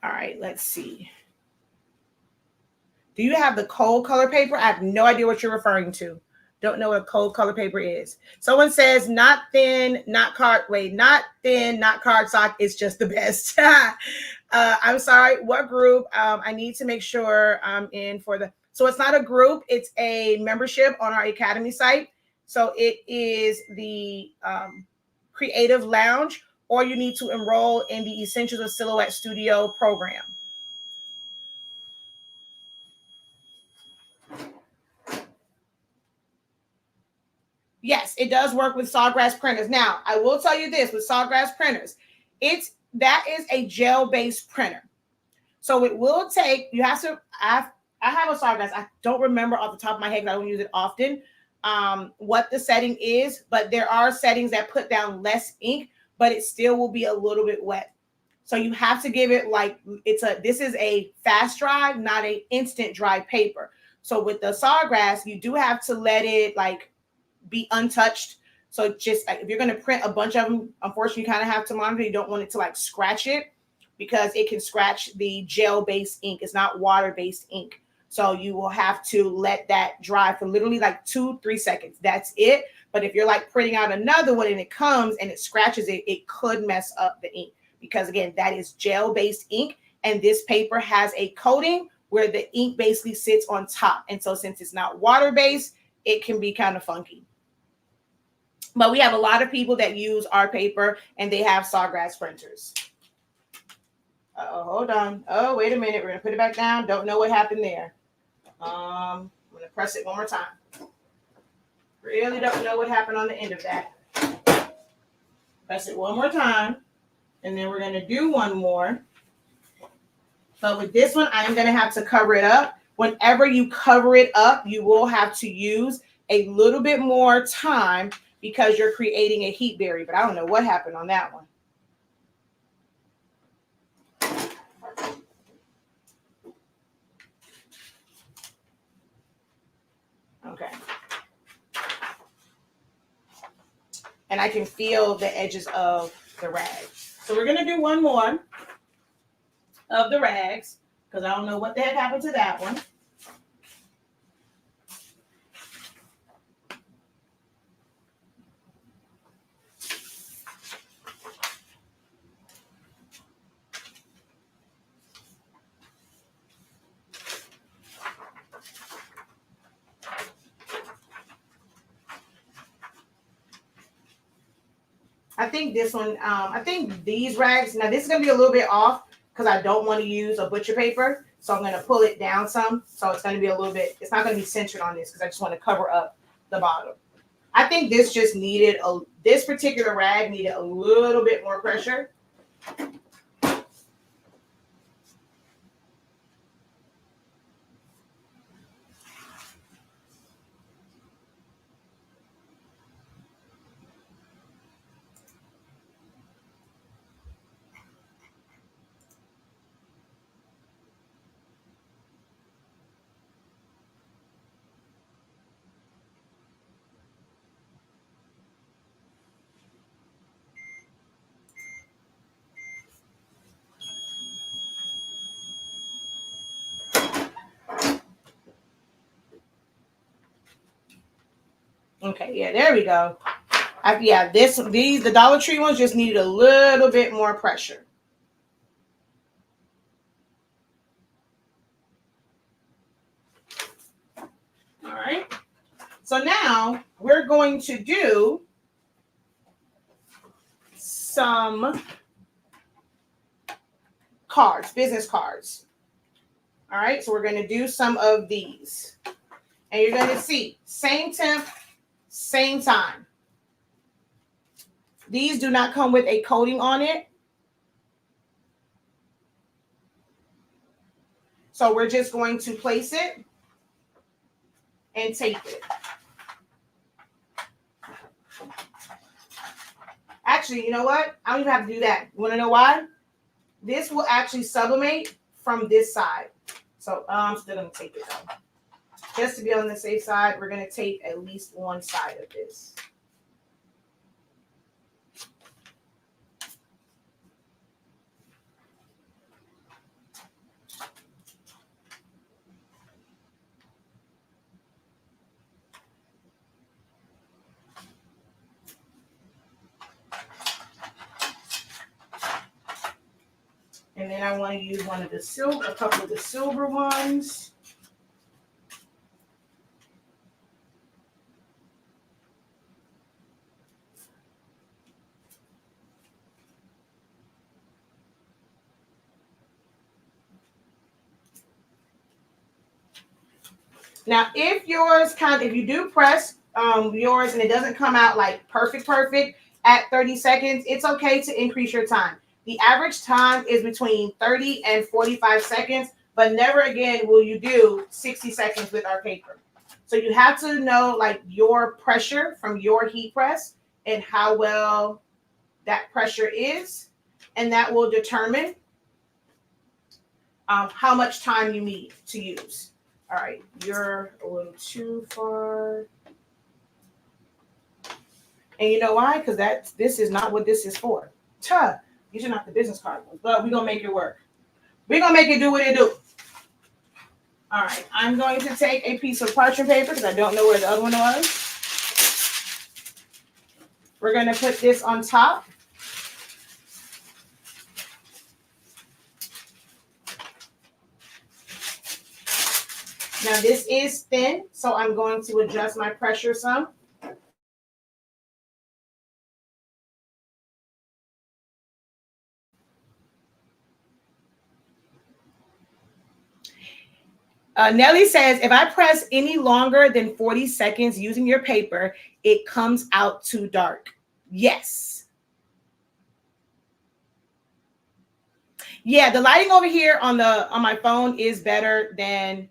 A: All right, let's see. Do you have the cold color paper? I have no idea what you're referring to. Don't know what a cold color paper is. Someone says not thin, not thin, not cardstock. It's just the best. I'm sorry. What group? I need to make sure I'm in for the. So it's not a group. It's a membership on our Academy site. So it is the Creative Lounge, or you need to enroll in the Essentials of Silhouette Studio program. Yes, it does work with Sawgrass printers. Now, I will tell you this, with Sawgrass printers, that is a gel-based printer. So it will take, you have to, I have a Sawgrass. I don't remember off the top of my head because I don't use it often, what the setting is, but there are settings that put down less ink, but it still will be a little bit wet. So you have to give it like, this is a fast dry, not an instant dry paper. So with the Sawgrass, you do have to let it like be untouched. So just like if you're going to print a bunch of them, unfortunately, you kind of have to monitor. You don't want it to like scratch it because it can scratch the gel-based ink. It's not water-based ink. So you will have to let that dry for literally like 2-3 seconds. That's it. But if you're like printing out another one and it comes and it scratches it, it could mess up the ink because again, that is gel-based ink. And this paper has a coating where the ink basically sits on top. And so since it's not water-based, it can be kind of funky. But we have a lot of people that use our paper and they have Sawgrass printers. Oh, hold on. Oh, wait a minute. We're going to put it back down. Don't know what happened there. I'm going to press it one more time. Really don't know what happened on the end of that. Press it one more time. And then we're going to do one more. But with this one, I'm going to have to cover it up. Whenever you cover it up, you will have to use a little bit more time because you're creating a heat barrier. But I don't know what happened on that one. Okay. And I can feel the edges of the rag. So we're going to do one more of the rags because I don't know what the heck happened to that one. I think this one, I think these rags, now this is going to be a little bit off because I don't want to use a butcher paper. So I'm going to pull it down some. So it's going to be a little bit, it's not going to be centered on this because I just want to cover up the bottom. I think this just needed, this particular rag needed a little bit more pressure. Okay, yeah, there we go. Yeah, the Dollar Tree ones just needed a little bit more pressure. All right. So now we're going to do some cards, business cards. All right, so we're going to do some of these. And you're going to see same temp, same time. These do not come with a coating on it. So we're just going to place it and tape it. Actually, you know what? I don't even have to do that. You want to know why? This will actually sublimate from this side. So I'm still going to tape it though. Just to be on the safe side, we're going to tape at least one side of this. And then I want to use one of the silver, a couple of the silver ones. Now, if you do press yours and it doesn't come out like perfect at 30 seconds, it's okay to increase your time. The average time is between 30 and 45 seconds, but never again will you do 60 seconds with our paper. So you have to know like your pressure from your heat press and how well that pressure is, and that will determine how much time you need to use. All right, you're a little too far. And you know why? Because this is not what this is for. These are not the business card ones, but we're going to make it work. We're going to make it do what it do. All right, I'm going to take a piece of parchment paper because I don't know where the other one was. We're going to put this on top. Now this is thin, so I'm going to adjust my pressure some. Nelly says, if I press any longer than 40 seconds using your paper, it comes out too dark. Yes. Yeah, the lighting over here on my phone is better than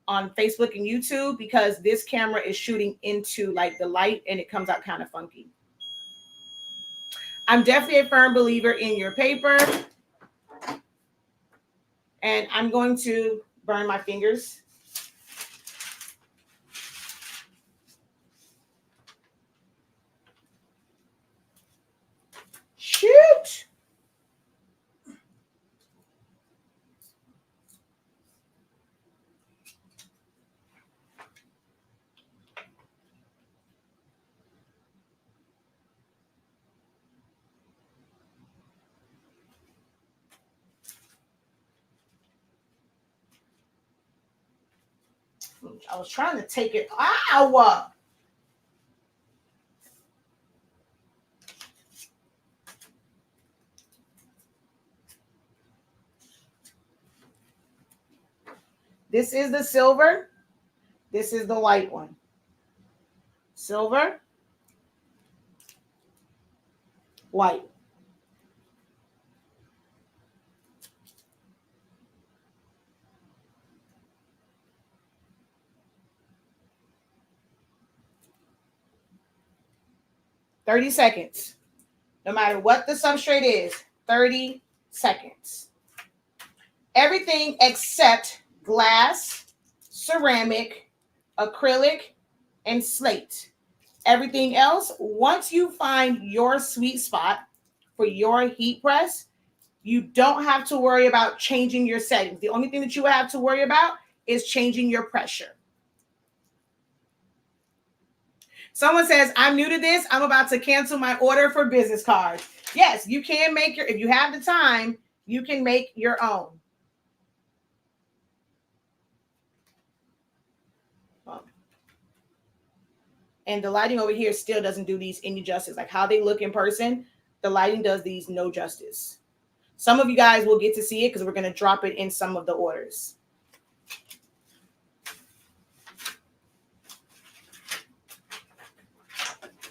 A: on Facebook and YouTube because this camera is shooting into like the light and it comes out kind of funky. I'm definitely a firm believer in your paper. And I'm going to burn my fingers. I was trying to take it. Ow! This is the silver. This is the white one. Silver, white. $30 seconds. No matter what the substrate is, 30 seconds. Everything except glass, ceramic, acrylic, and slate. Everything else, once you find your sweet spot for your heat press, you don't have to worry about changing your settings. The only thing that you have to worry about is changing your pressure. Someone says, I'm new to this. I'm about to cancel my order for business cards. Yes, you can make if you have the time, you can make your own. And the lighting over here still doesn't do these any justice. Like how they look in person, the lighting does these no justice. Some of you guys will get to see it because we're going to drop it in some of the orders.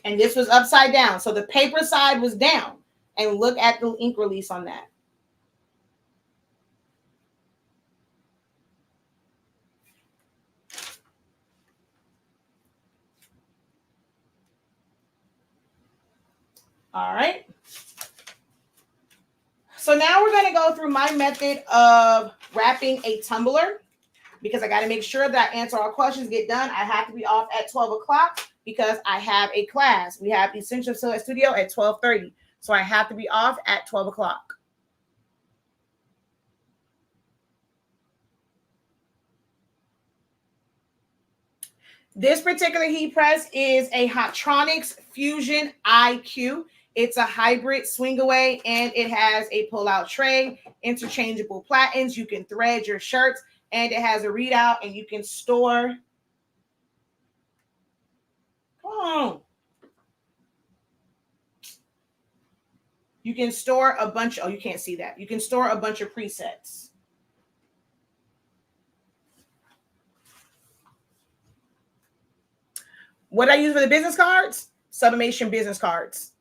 A: And this was upside down. So the paper side was down. And look at the ink release on that. All right. So now we're going to go through my method of wrapping a tumbler because I got to make sure that I answer all questions, get done. I have to be off at 12 o'clock because I have a class. We have Essential Silhouette Studio at 12:30. So I have to be off at 12 o'clock. This particular heat press is a Hotronix Fusion IQ. It's a hybrid swing away and it has a pull-out tray, interchangeable platens. You can thread your shirts and it has a readout and you can store. Come on. You can store a bunch. Oh, you can't see that. You can store a bunch of presets. What I use for the business cards? Sublimation business cards.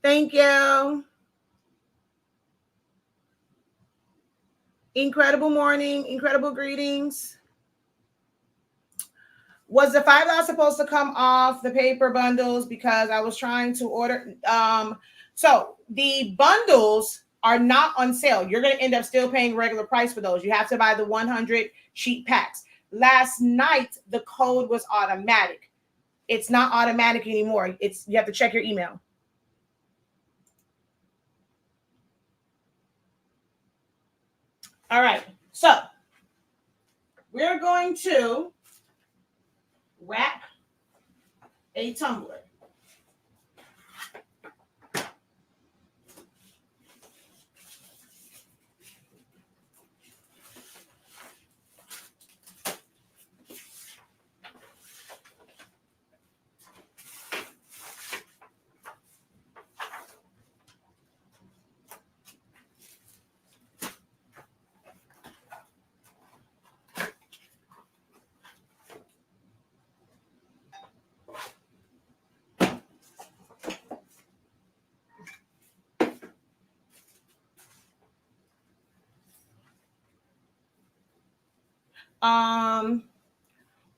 A: Thank you. Incredible morning. Incredible greetings. Was the $5 supposed to come off the paper bundles because I was trying to order? So the bundles are not on sale. You're going to end up still paying regular price for those. You have to buy the 100 sheet packs. Last night, the code was automatic. It's not automatic anymore. You have to check your email. All right. So we're going to wrap a tumbler.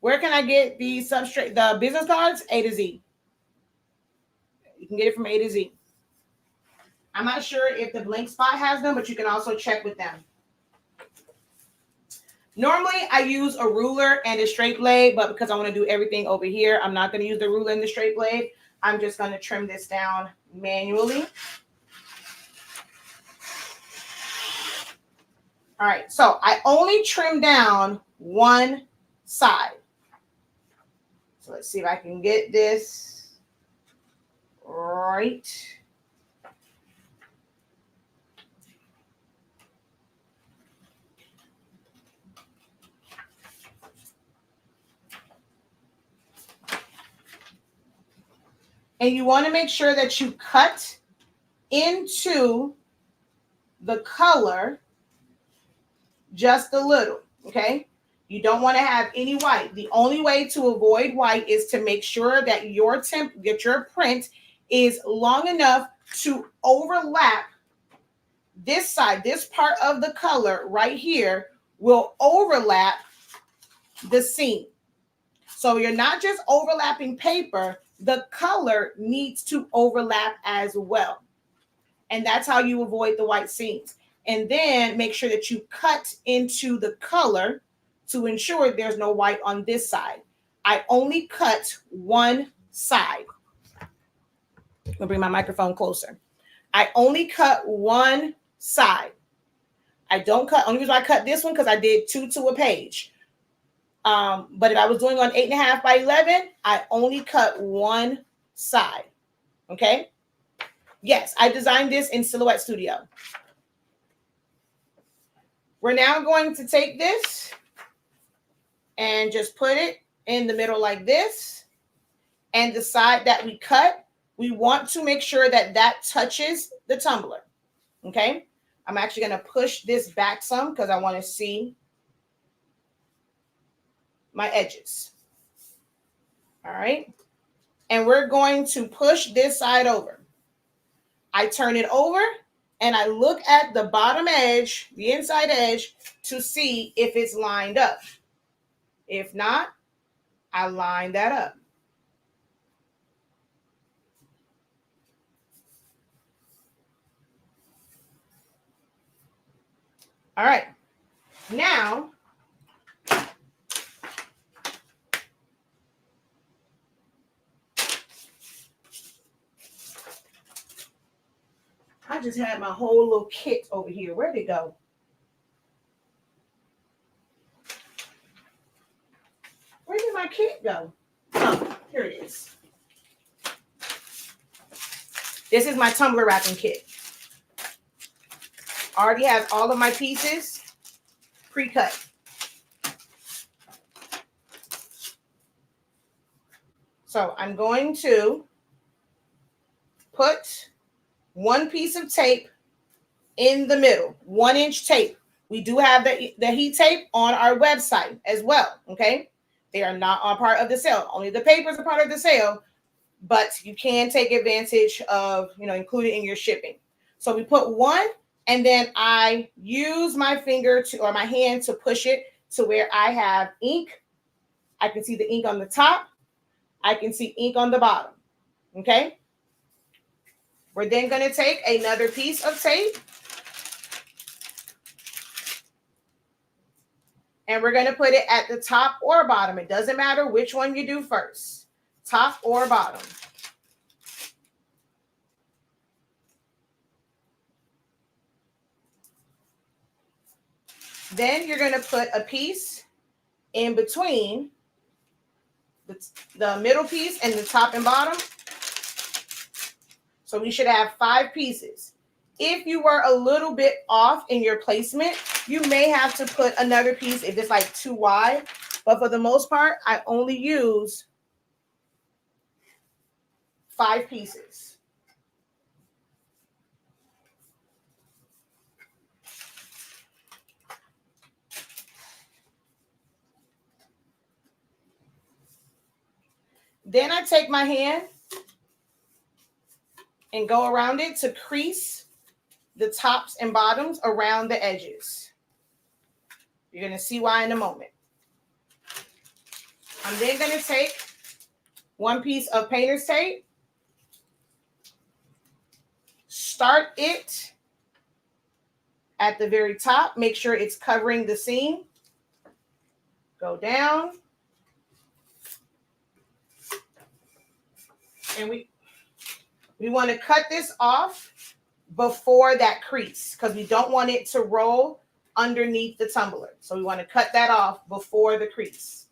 A: Where can I get the substrate, the business cards? A to Z. You can get it from A to Z. I'm not sure if the blank spot has them, but you can also check with them. Normally, I use a ruler and a straight blade, but because I want to do everything over here, I'm not going to use the ruler and the straight blade. I'm just going to trim this down manually. All right, so I only trim down one side. So let's see if I can get this right And you want to make sure that you cut into the color just a little, okay? You don't want to have any white. The only way to avoid white is to make sure that your print is long enough to overlap this side. This part of the color right here will overlap the seam. So you're not just overlapping paper, the color needs to overlap as well. And that's how you avoid the white seams. And then make sure that you cut into the color to ensure there's no white on this side. I only cut one side. I'm gonna bring my microphone closer. I only cut one side. I don't cut, only reason I cut this one because I did 2 to a page. But if I was doing on 8.5 by 11, I only cut one side. Okay. Yes, I designed this in Silhouette Studio. We're now going to take this and just put it in the middle like this. And the side that we cut, we want to make sure that that touches the tumbler. Okay. I'm actually going to push this back some because I want to see my edges. All right. And we're going to push this side over. I turn it over and I look at the bottom edge, the inside edge, to see if it's lined up. If not, I line that up. All right. Now, I just had my whole little kit over here. Where'd it go? Where did my kit go? Oh, here it is. This is my tumbler wrapping kit. Already has all of my pieces pre-cut. So I'm going to put one piece of tape in the middle, 1-inch tape. We do have the heat tape on our website as well, okay? They are not a part of the sale. Only the papers are part of the sale, but you can take advantage of, include it in your shipping. So we put one, and then I use my finger or my hand to push it to where I have ink. I can see the ink on the top. I can see ink on the bottom, okay? We're then going to take another piece of tape and we're going to put it at the top or bottom. It doesn't matter which one you do first, top or bottom. Then you're going to put a piece in between the middle piece and the top and bottom. So we should have 5 pieces. If you were a little bit off in your placement, you may have to put another piece if it's like too wide. But for the most part, I only use 5 pieces. Then I take my hand and go around it to crease the tops and bottoms around the edges. You're going to see why in a moment. I'm then going to take one piece of painter's tape, start it at the very top, make sure it's covering the seam, go down, and we want to cut this off before that crease because we don't want it to roll underneath the tumbler. So we want to cut that off before the crease.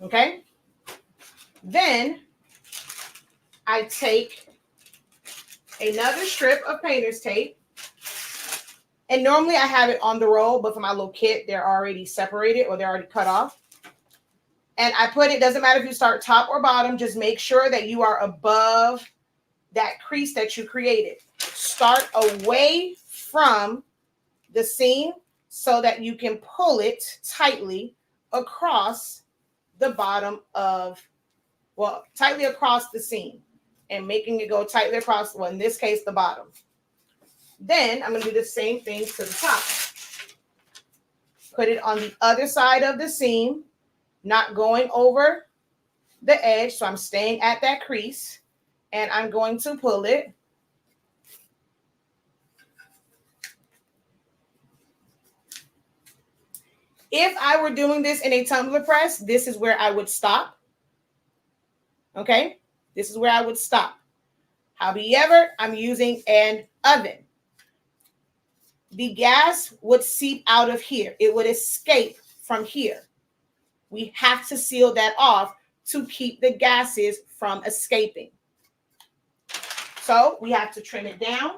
A: Okay. Then I take another strip of painter's tape. And normally I have it on the roll, but for my little kit, they're already separated or they're already cut off. And I put it, doesn't matter if you start top or bottom, just make sure that you are above that crease that you created. Start away from the seam so that you can pull it tightly across the bottom of, well, tightly across the seam and making it go tightly across, well, in this case, the bottom. Then I'm going to do the same thing to the top. Put it on the other side of the seam, not going over the edge. So I'm staying at that crease and I'm going to pull it. If I were doing this in a tumbler press, this is where I would stop. Okay, this is where I would stop. However, I'm using an oven. The gas would seep out of here. It would escape from here. We have to seal that off to keep the gases from escaping. So we have to trim it down.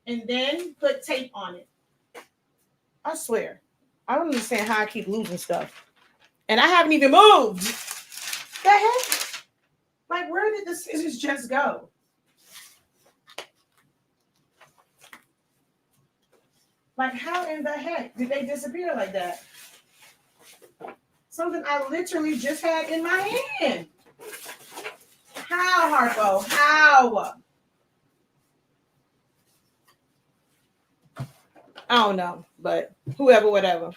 A: And then put tape on it. I swear, I don't understand how I keep losing stuff. And I haven't even moved. The heck? Like, where did the scissors just go? Like, how in the heck did they disappear like that? Something I literally just had in my hand. How, Harpo? How? I don't know, but whoever, whatever.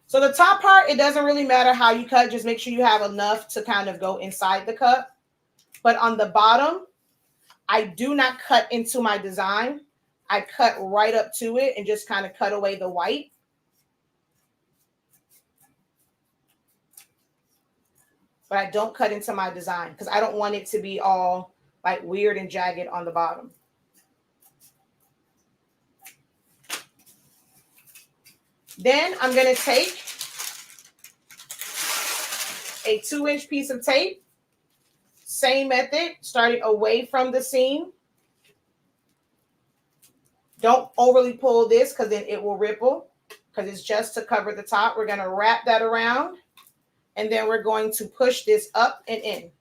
A: So the top part, it doesn't really matter how you cut. Just make sure you have enough to kind of go inside the cup. But on the bottom, I do not cut into my design. I cut right up to it and just kind of cut away the white. But I don't cut into my design because I don't want it to be all like weird and jagged on the bottom. Then I'm going to take a 2-inch piece of tape. Same method, starting away from the seam. Don't overly pull this because then it will ripple because it's just to cover the top. We're going to wrap that around and then we're going to push this up and in.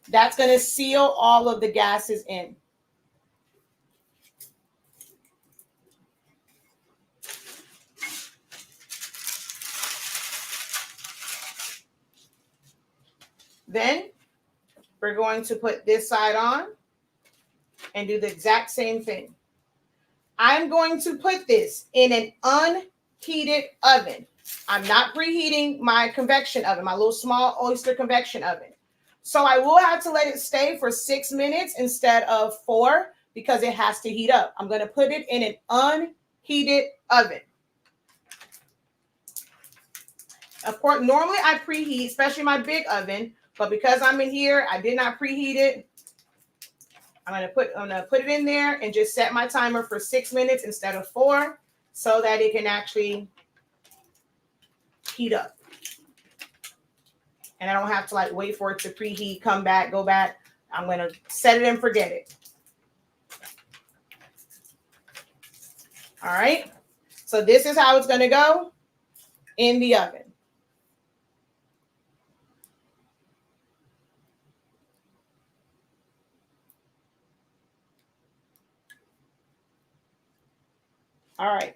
A: That's going to seal all of the gases in. Then we're going to put this side on and do the exact same thing. I'm going to put this in an unheated oven. I'm not preheating my convection oven, my little small oyster convection oven. So I will have to let it stay for 6 minutes instead of 4 because it has to heat up. I'm going to put it in an unheated oven. Of course, normally I preheat, especially my big oven, but because I'm in here, I did not preheat it. I'm gonna put it in there and just set my timer for 6 minutes instead of 4 so that it can actually heat up. And I don't have to like wait for it to preheat, come back, go back. I'm gonna set it and forget it. All right. So this is how it's gonna go in the oven. All right.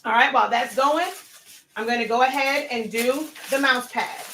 A: All right, while that's going, I'm going to go ahead and do the mouse pads.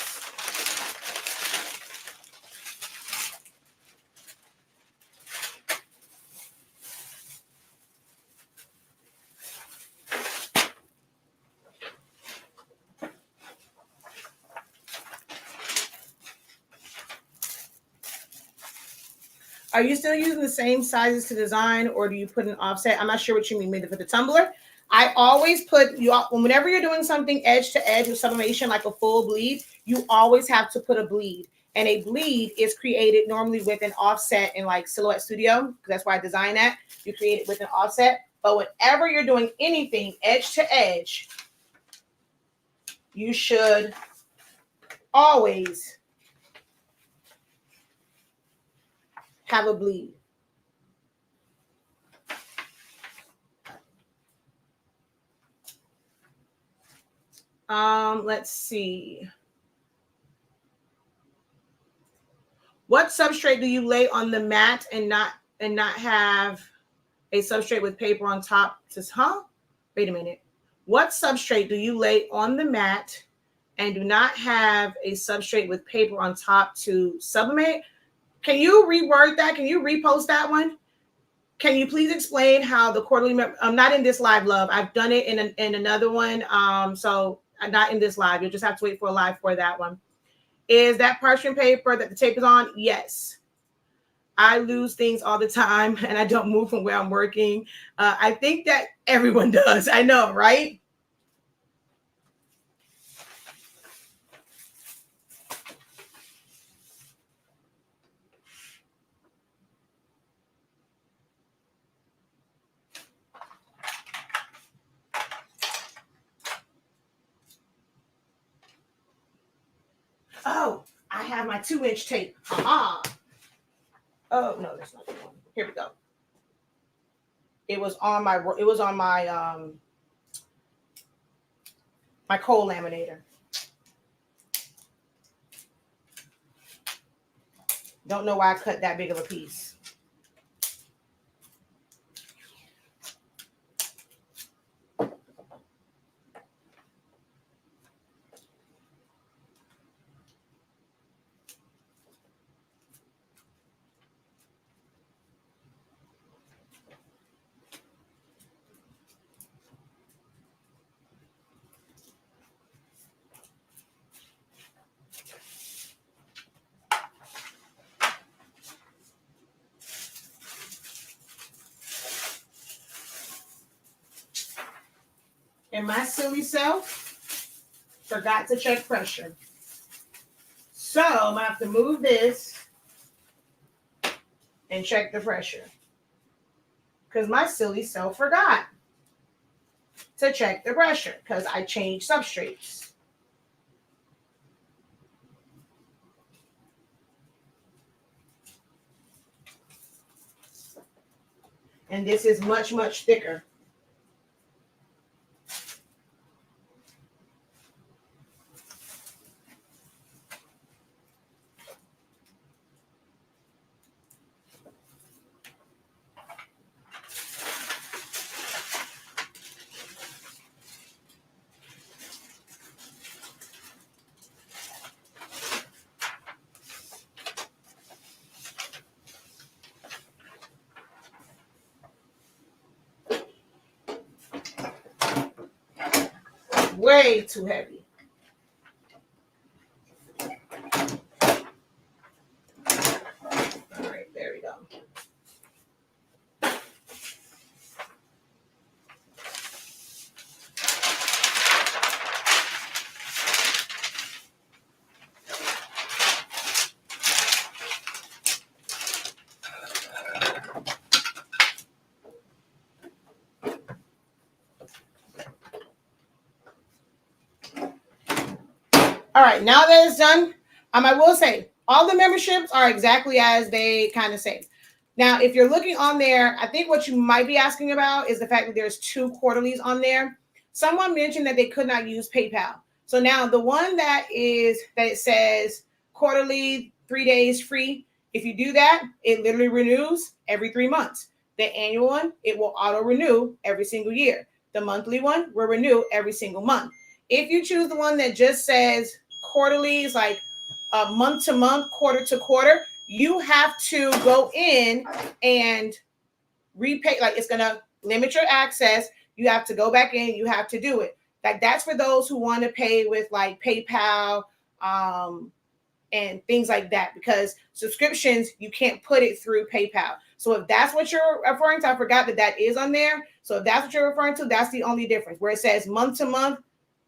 A: Are you still using the same sizes to design, or do you put an offset? I'm not sure what you mean. Maybe for the tumbler. I always put whenever you're doing something edge to edge with sublimation, like a full bleed, you always have to put a bleed. And a bleed is created normally with an offset in like Silhouette Studio, because that's why I designed that. You create it with an offset. But whenever you're doing anything edge to edge, you should always have a bleed. Let's see. What substrate do you lay on the mat and not have a substrate with paper on top to, Wait a minute. What substrate do you lay on the mat and do not have a substrate with paper on top to sublimate? Can you reword that? Can you repost that one? Can you please explain how the quarterly, I'm not in this live, love. I've done it in another one. So I'm not in this live. You'll just have to wait for a live for that one. Is that parchment paper that the tape is on? Yes. I lose things all the time and I don't move from where I'm working. I think that everyone does. I know, right? Oh, I have my 2-inch tape. Oh, no, that's not the one. Here we go. It was on my my coal laminator. Don't know why I cut that big of a piece. And my silly self forgot to check pressure. So I'm gonna have to move this and check the pressure, because my silly self forgot to check the pressure because I changed substrates. And this is much, much thicker. Way too heavy. All right, there we go. All right, now that it's done, I will say all the memberships are exactly as they kind of say. Now, if you're looking on there, I think what you might be asking about is the fact that there's 2 quarterlies on there. Someone mentioned that they could not use PayPal. So now the one that it says quarterly, 3 days free, if you do that, it literally renews every 3 months. The annual one, it will auto renew every single year. The monthly one will renew every single month. If you choose the one that just says quarterly, it's like month to month, quarter to quarter, you have to go in and repay. Like, it's going to limit your access. You have to go back in. You have to do it. Like, that's for those who want to pay with like PayPal, and things like that, because subscriptions, you can't put it through PayPal. So if that's what you're referring to, I forgot that is on there. So if that's what you're referring to, that's the only difference. Where it says month to month,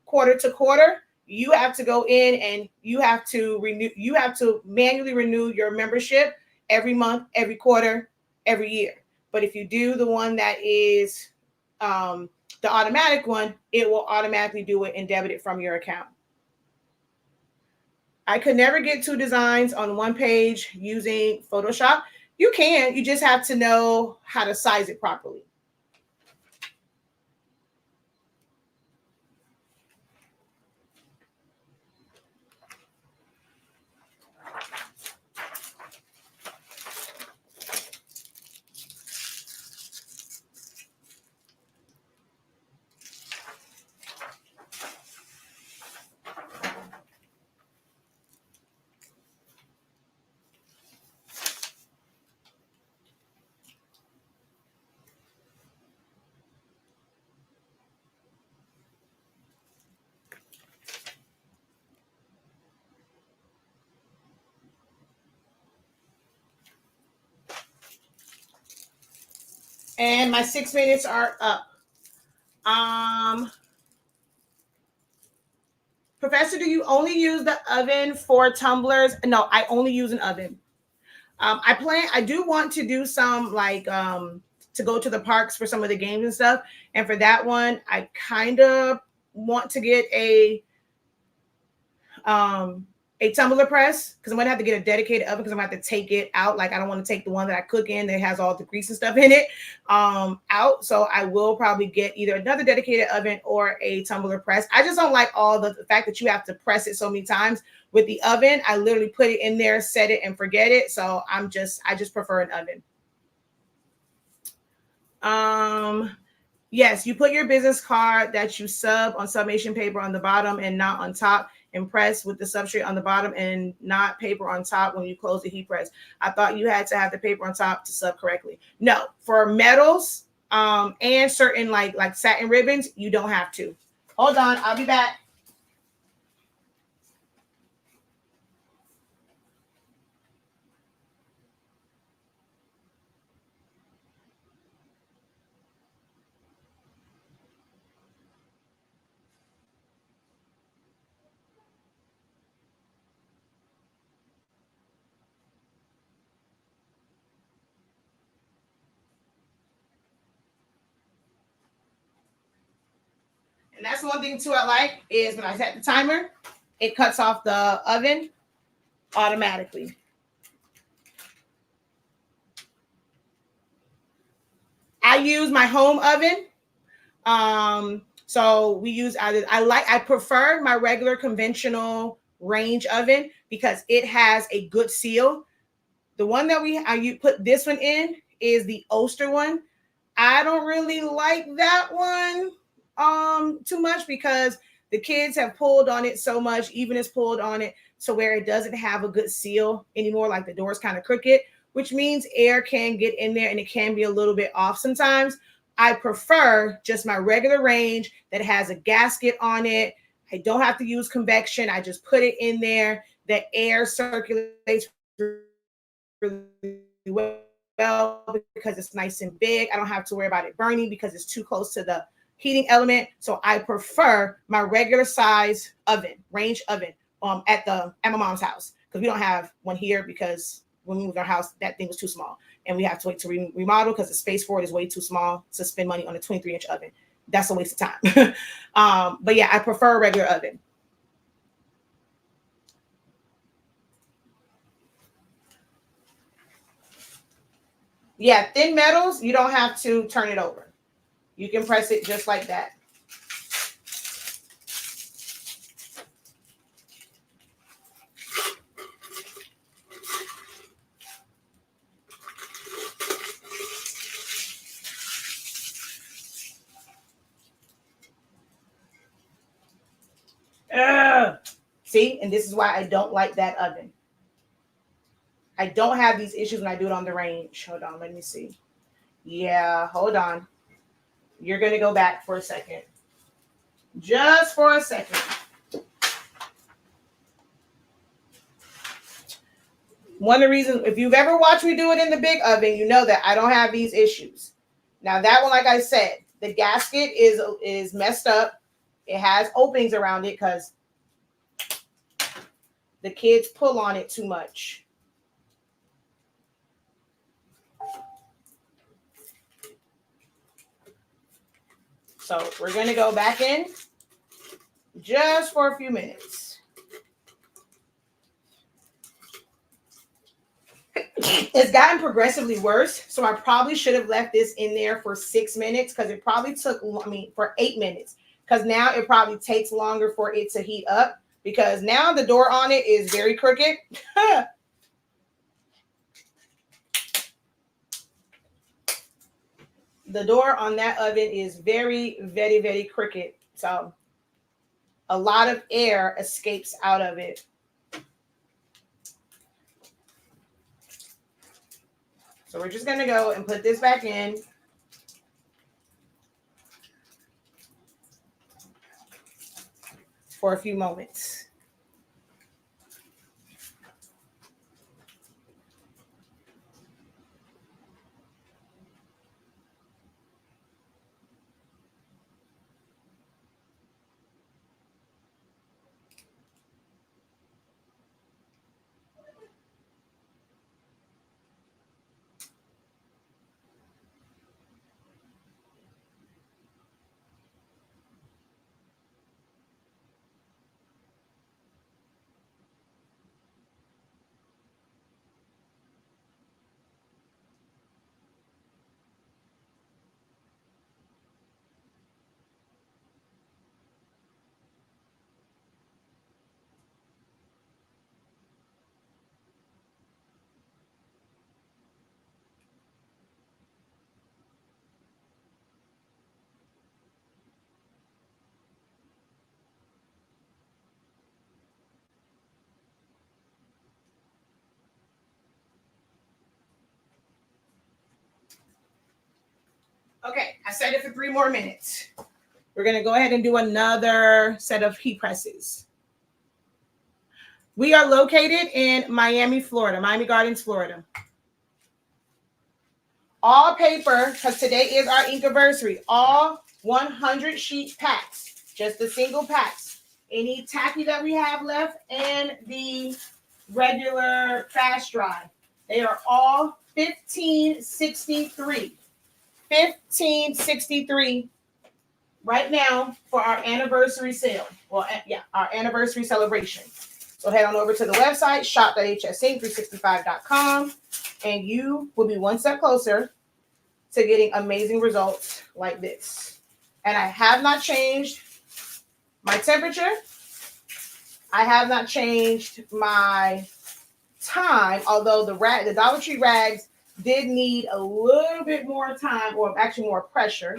A: quarter to quarter, you have to go in and you have to manually renew your membership every month, every quarter, every year. But if you do the one that is the automatic one, it will automatically do it and debit it from your account. I could never get 2 designs on one page using Photoshop. You can, you just have to know how to size it properly. And my 6 minutes are up. Professor, do you only use the oven for tumblers? No, I only use an oven. I do want to do some like to go to the parks for some of the games and stuff. And for that one, I kind of want to get a tumbler press, because I'm gonna have to get a dedicated oven, because I'm gonna have to take it out. Like, I don't want to take the one that I cook in that has all the grease and stuff in it out. So I will probably get either another dedicated oven or a tumbler press. I just don't like all the fact that you have to press it so many times. With the oven, I literally put it in there, set it, and forget it. So I just prefer an oven. Yes, you put your business card that you sub on sublimation paper on the bottom and not on top, and press with the substrate on the bottom and not paper on top when you close the heat press. I thought you had to have the paper on top to sub correctly. No, for metals and certain like satin ribbons, you don't have to. Hold on, I'll be back. And that's one thing too I like, is when I set the timer, it cuts off the oven automatically. I use my home oven. So we use I prefer my regular conventional range oven because it has a good seal. The one that you put this one in is the Oster one. I don't really like that one too much, because the kids have pulled on it so much, even has pulled on it to where it doesn't have a good seal anymore. Like, the door's kind of crooked, which means air can get in there and it can be a little bit off sometimes. I prefer just my regular range that has a gasket on it. I don't have to use convection. I just put it in there. The air circulates really well because it's nice and big. I don't have to worry about it burning because it's too close to the heating element. So I prefer my regular size oven, range oven, at my mom's house, because we don't have one here, because when we moved our house, that thing was too small, and we have to wait to remodel because the space for it is way too small to spend money on a 23-inch oven. That's a waste of time. But yeah, I prefer a regular oven. Yeah, thin metals, you don't have to turn it over. You can press it just like that. See, and this is why I don't like that oven. I don't have these issues when I do it on the range. Hold on, let me see. Yeah, hold on. You're going to go back for a second. Just for a second. One of the reasons, if you've ever watched me do it in the big oven, you know that I don't have these issues. Now that one, like I said, the gasket is messed up. It has openings around it because the kids pull on it too much. So we're going to go back in just for a few minutes. It's gotten progressively worse, so I probably should have left this in there for 6 minutes because it probably took, for 8 minutes, because now it probably takes longer for it to heat up because now the door on it is very crooked. The door on that oven is very, very, very crooked, so a lot of air escapes out of it. So we're just going to go and put this back in. For a few moments. Okay, I set it for 3 more minutes. We're going to go ahead and do another set of heat presses. We are located in Miami, Florida, Miami Gardens, Florida. All paper, because today is our ink anniversary, all 100 sheet packs, just the single packs. Any tacky that we have left and the regular fast dry. They are all $15.63. $15.63 right now for our anniversary sale. Well, yeah, our anniversary celebration. So head on over to the website, shop.hsink365.com, and you will be one step closer to getting amazing results like this. And I have not changed my temperature. I have not changed my time, although the Dollar Tree rags did need a little bit more time, or actually more pressure.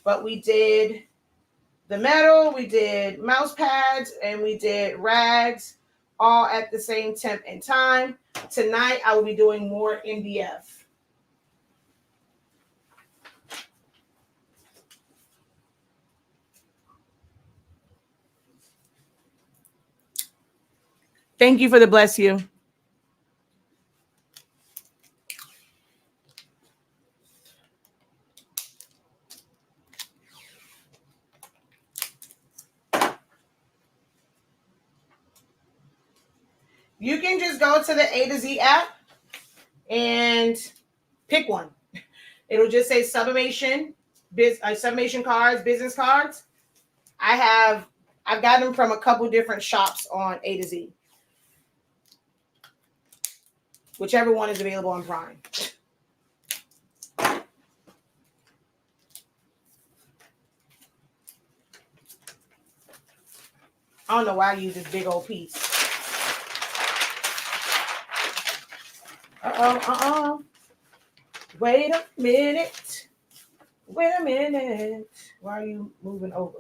A: But we did the metal, we did mouse pads, and we did rags all at the same temp and time. Tonight, I will be doing more MDF. Thank you for the bless you. You can just go to the A to Z app and pick one. It'll just say Sublimation, Sublimation cards, business cards. I've gotten them from a couple different shops on A to Z. Whichever one is available on Prime. I don't know why I use this big old piece. Wait a minute. Wait a minute. Why are you moving over?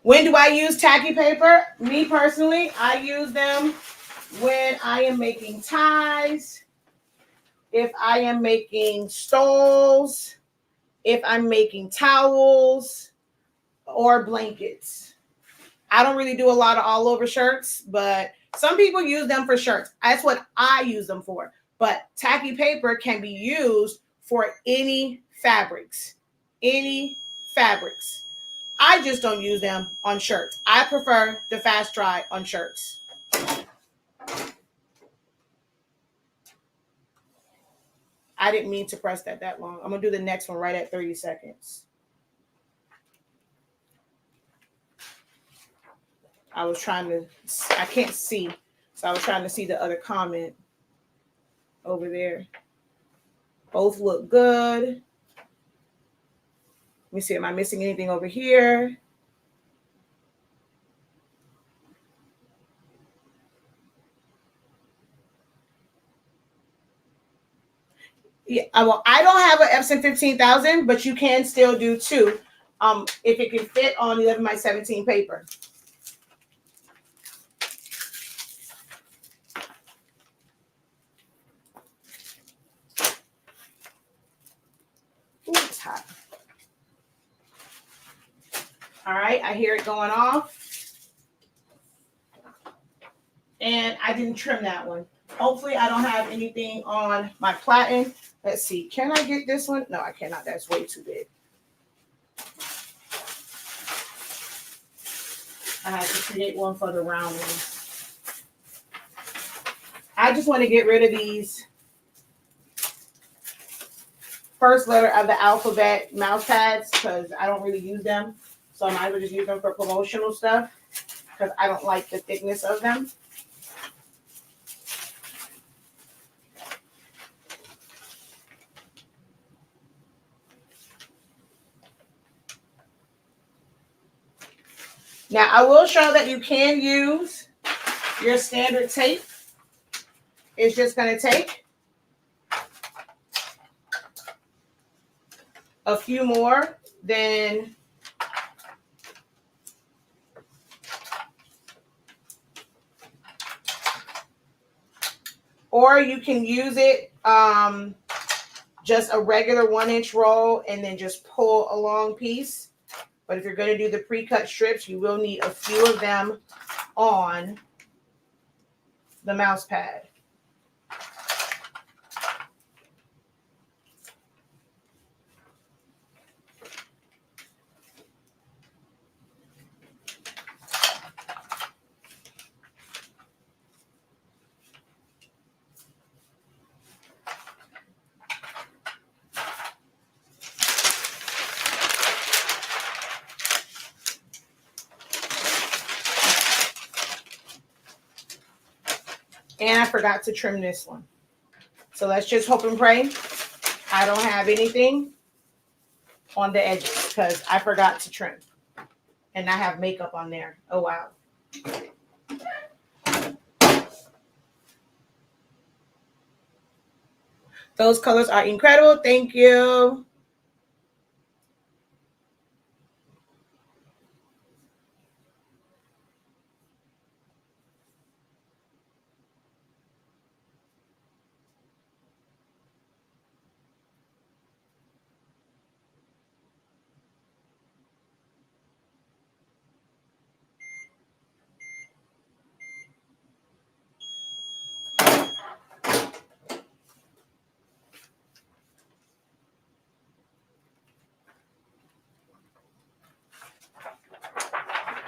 A: When do I use tacky paper? Me personally, I use them when I am making ties, if I am making stoles, if I'm making towels or blankets. I don't really do a lot of all over shirts, but some people use them for shirts. That's what I use them for. But tacky paper can be used for any fabrics. Any fabrics. I just don't use them on shirts. I prefer the fast dry on shirts. I didn't mean to press that long. I'm going to do the next one right at 30 seconds. I can't see. So I was trying to see the other comment over there. Both look good. Let me see. Am I missing anything over here? Yeah, well, I don't have an Epson 15,000, but you can still do two if it can fit on 11 by 17 paper. Ooh, it's hot. All right, I hear it going off. And I didn't trim that one. Hopefully I don't have anything on my platen. Let's see. Can I get this one? No, I cannot. That's way too big. I have to create one for the round one. I just want to get rid of these first letter of the alphabet mouse pads because I don't really use them. So I might as well just use them for promotional stuff because I don't like the thickness of them. Now, I will show that you can use your standard tape. It's just going to take a few more than or you can use it just a regular 1-inch roll and then just pull a long piece. But if you're going to do the pre-cut strips, you will need a few of them on the mouse pad. And I forgot to trim this one. So let's just hope and pray I don't have anything on the edges because I forgot to trim. And I have makeup on there. Oh, wow. Those colors are incredible. Thank you.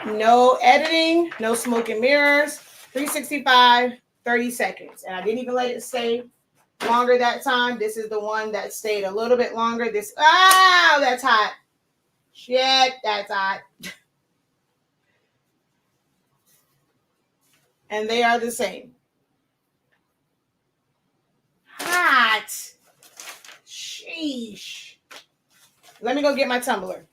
A: No editing, no smoke and mirrors, 365, 30 seconds. And I didn't even let it stay longer that time. This is the one that stayed a little bit longer. That's hot. Shit, that's hot. And they are the same. Hot. Sheesh. Let me go get my tumbler.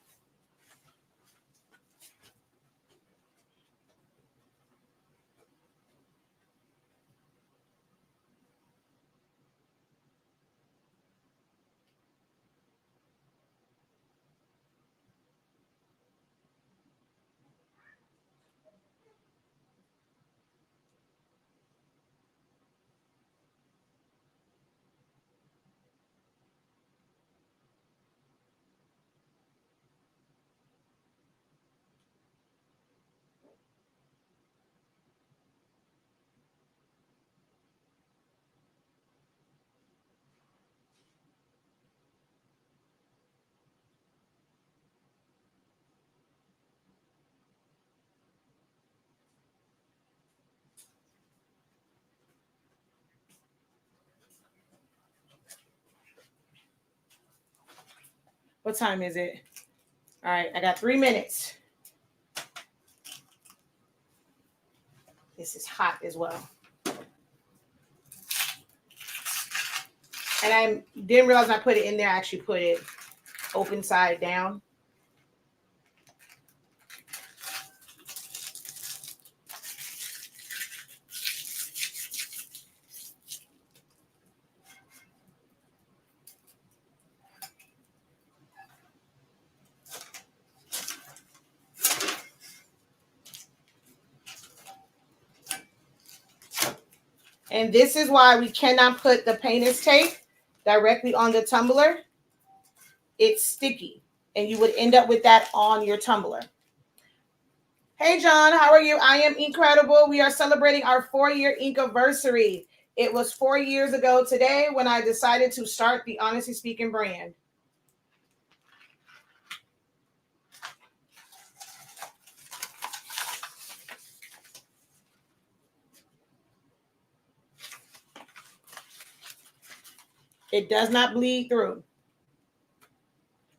A: What time is it? All right, I got 3 minutes. This is hot as well. And I didn't realize I put it in there. I actually put it open side down. And this is why we cannot put the painter's tape directly on the tumbler. It's sticky, and you would end up with that on your tumbler. Hey, John, how are you? I am incredible. We are celebrating our 4-year Inkiversary. It was 4 years ago today when I decided to start the Honestly Speaking brand. It does not bleed through.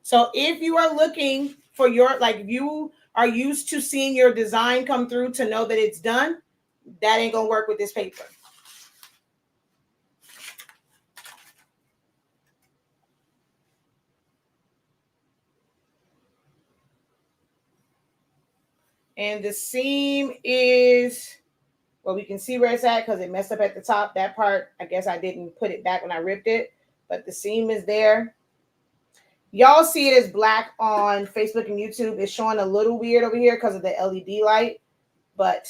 A: So if you are looking for your, like, if you are used to seeing your design come through to know that it's done, that ain't gonna work with this paper. And the seam is, well, we can see where it's at because it messed up at the top. That part, I guess I didn't put it back when I ripped it, but the seam is there. Y'all see it as black on Facebook and YouTube. It's showing a little weird over here because of the LED light, but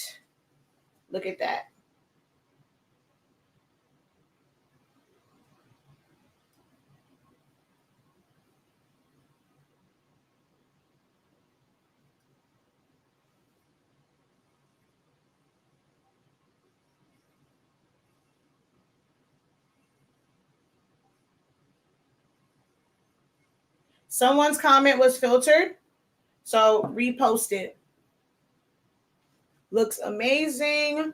A: look at that. Someone's comment was filtered, so repost it. Looks amazing.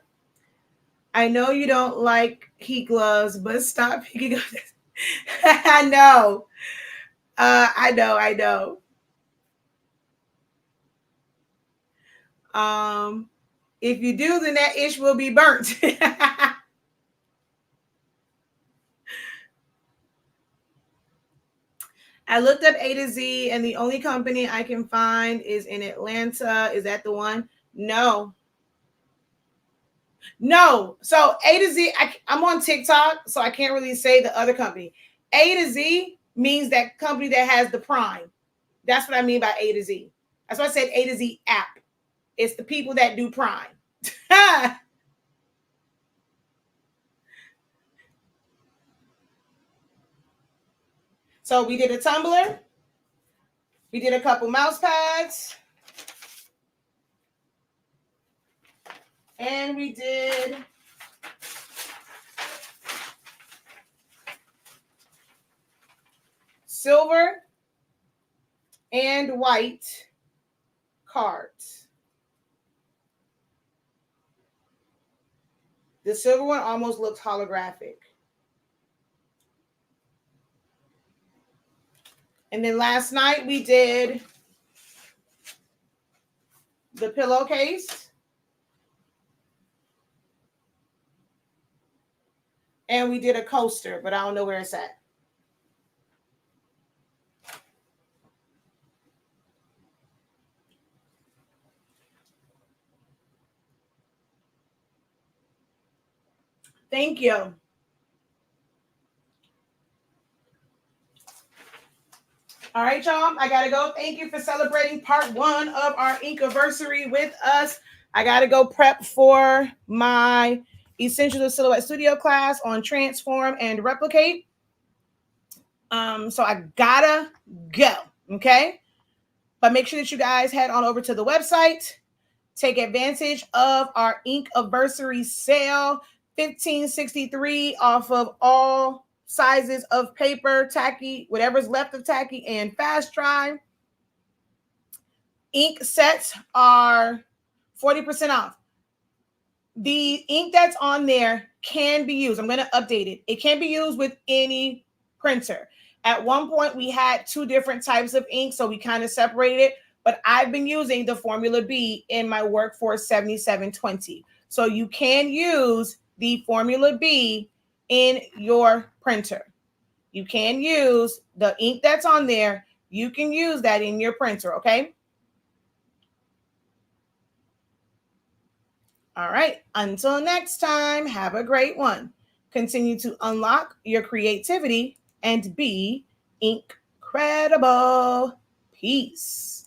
A: I know you don't like heat gloves, but stop picking up this. I know. I know. If you do, then that ish will be burnt. I looked up A to Z, and the only company I can find is in Atlanta. Is that the one? No. So A to Z, I'm on TikTok, so I can't really say the other company. A to Z means that company that has the Prime. That's what I mean by A to Z. That's why I said A to Z app. It's the people that do Prime. So we did a tumbler. We did a couple mouse pads. And we did silver and white cards. The silver one almost looks holographic. And then last night we did the pillowcase. And we did a coaster, but I don't know where it's at. Thank you. All right, y'all. I gotta go. Thank you for celebrating part 1 of our Inkiversary with us. I gotta go prep for my Essentials of Silhouette Studio class on transform and replicate. So I gotta go. Okay. But make sure that you guys head on over to the website. Take advantage of our Inkiversary sale, $15.63 off of all sizes of paper, tacky, whatever's left of tacky, and fast dry. Ink sets are 40% off. The ink that's on there can be used. I'm going to update it. It can be used with any printer. At one point, we had 2 different types of ink, so we kind of separated it. But I've been using the Formula B in my Workforce 7720. So you can use the Formula B in your printer. You can use the ink that's on there. You can use that in your printer, okay? All right. Until next time, have a great one. Continue to unlock your creativity and be incredible. Peace.